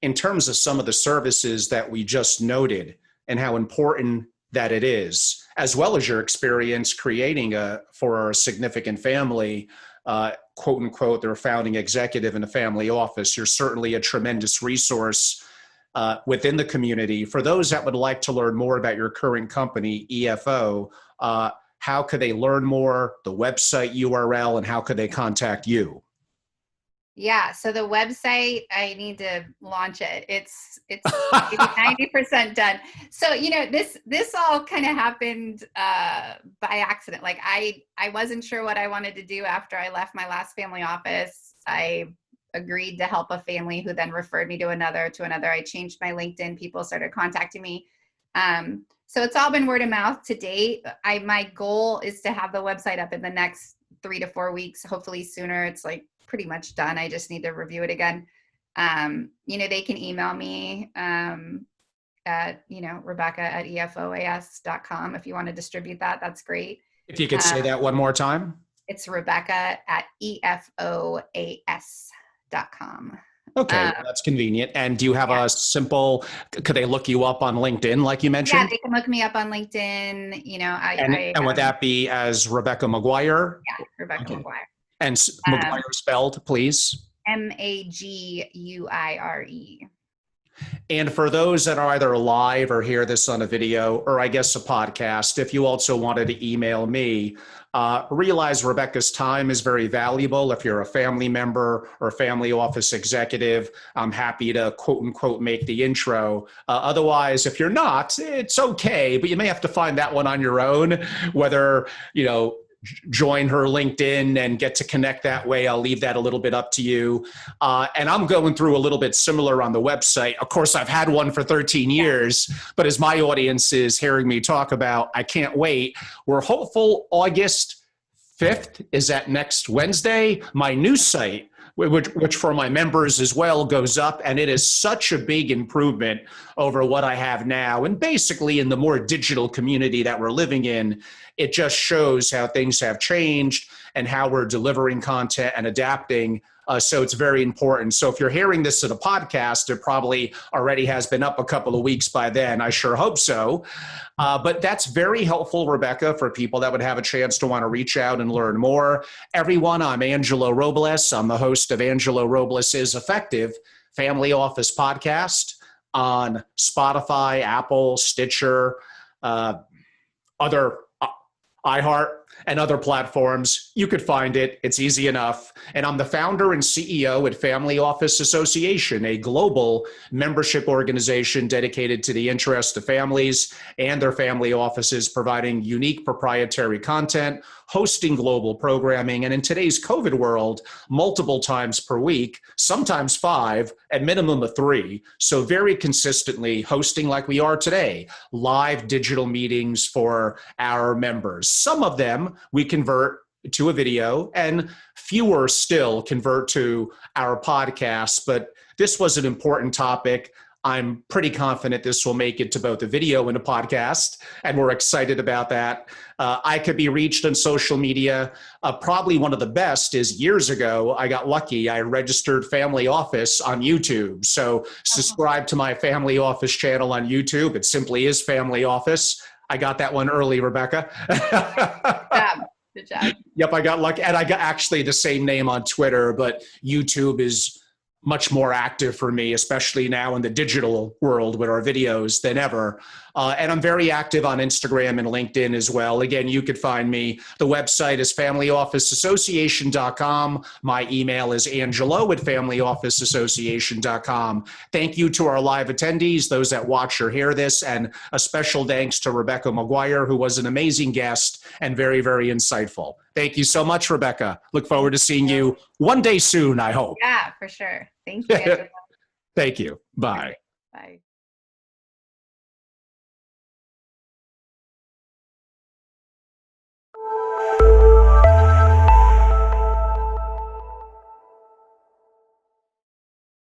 [SPEAKER 1] In terms of some of the services that we just noted and how important that it is, as well as your experience creating for a significant family, quote unquote, their founding executive in a family office, you're certainly a tremendous resource within the community. For those that would like to learn more about your current company, EFO, how could they learn more, the website URL, and how could they contact you?
[SPEAKER 2] Yeah, so the website, I need to launch it. It's 90% done. So, you know, this all kind of happened by accident. Like I wasn't sure what I wanted to do after I left my last family office. I agreed to help a family who then referred me to another. I changed my LinkedIn. People started contacting me. So it's all been word of mouth to date. My goal is to have the website up in the next 3 to 4 weeks, hopefully sooner. It's like pretty much done. I just need to review it again. You know, they can email me at, you know, Rebecca@efoas.com. If you want to distribute that, that's great.
[SPEAKER 1] If you could say that one more time.
[SPEAKER 2] It's Rebecca@efoas.com.
[SPEAKER 1] Okay, that's convenient. And do you have a simple, could they look you up on LinkedIn like you mentioned?
[SPEAKER 2] Yeah, they can look me up on LinkedIn. You know,
[SPEAKER 1] and would that be as Rebecca Maguire?
[SPEAKER 2] Yeah, Rebecca Maguire.
[SPEAKER 1] And Maguire spelled, please.
[SPEAKER 2] Maguire.
[SPEAKER 1] And for those that are either live or hear this on a video, or I guess a podcast, if you also wanted to email me, realize Rebecca's time is very valuable. If you're a family member or family office executive, I'm happy to quote unquote make the intro. Otherwise, if you're not, it's okay, but you may have to find that one on your own, whether, you know, join her LinkedIn and get to connect that way. I'll leave that a little bit up to you. And I'm going through a little bit similar on the website. Of course, I've had one for 13 years, but as my audience is hearing me talk about, I can't wait. We're hopeful August 5th is that next Wednesday. My new site, which for my members as well goes up, and it is such a big improvement over what I have now. And basically in the more digital community that we're living in, it just shows how things have changed and how we're delivering content and adapting. So it's very important. So if you're hearing this at a podcast, it probably already has been up a couple of weeks by then. I sure hope so. But that's very helpful, Rebecca, for people that would have a chance to want to reach out and learn more. Everyone, I'm Angelo Robles. I'm the host of Angelo Robles' Effective Family Office Podcast on Spotify, Apple, Stitcher, other iHeart, and other platforms. You could find it. It's easy enough. And I'm the founder and CEO at Family Office Association, a global membership organization dedicated to the interest of families and their family offices, providing unique proprietary content, hosting global programming, and in today's COVID world, multiple times per week, sometimes 5, at minimum of 3. So very consistently hosting, like we are today, live digital meetings for our members. Some of them we convert to a video, and fewer still convert to our podcasts. But this was an important topic. I'm pretty confident this will make it to both a video and a podcast, and we're excited about that. I could be reached on social media. Probably one of the best is years ago, I got lucky. I registered Family Office on YouTube. So subscribe to my Family Office channel on YouTube. It simply is Family Office. I got that one early, Rebecca.
[SPEAKER 2] Good job.
[SPEAKER 1] Yep, I got lucky. And I got actually the same name on Twitter, but YouTube is much more active for me, especially now in the digital world with our videos than ever. And I'm very active on Instagram and LinkedIn as well. Again, you could find me. The website is familyofficeassociation.com. My email is angelo@familyofficeassociation.com. Thank you to our live attendees, those that watch or hear this, and a special thanks to Rebecca Maguire, who was an amazing guest and very, very insightful. Thank you so much, Rebecca. Look forward to seeing you one day soon, I hope.
[SPEAKER 2] Yeah, for sure. Thank you, Angela.
[SPEAKER 1] Thank you. Bye.
[SPEAKER 2] Bye.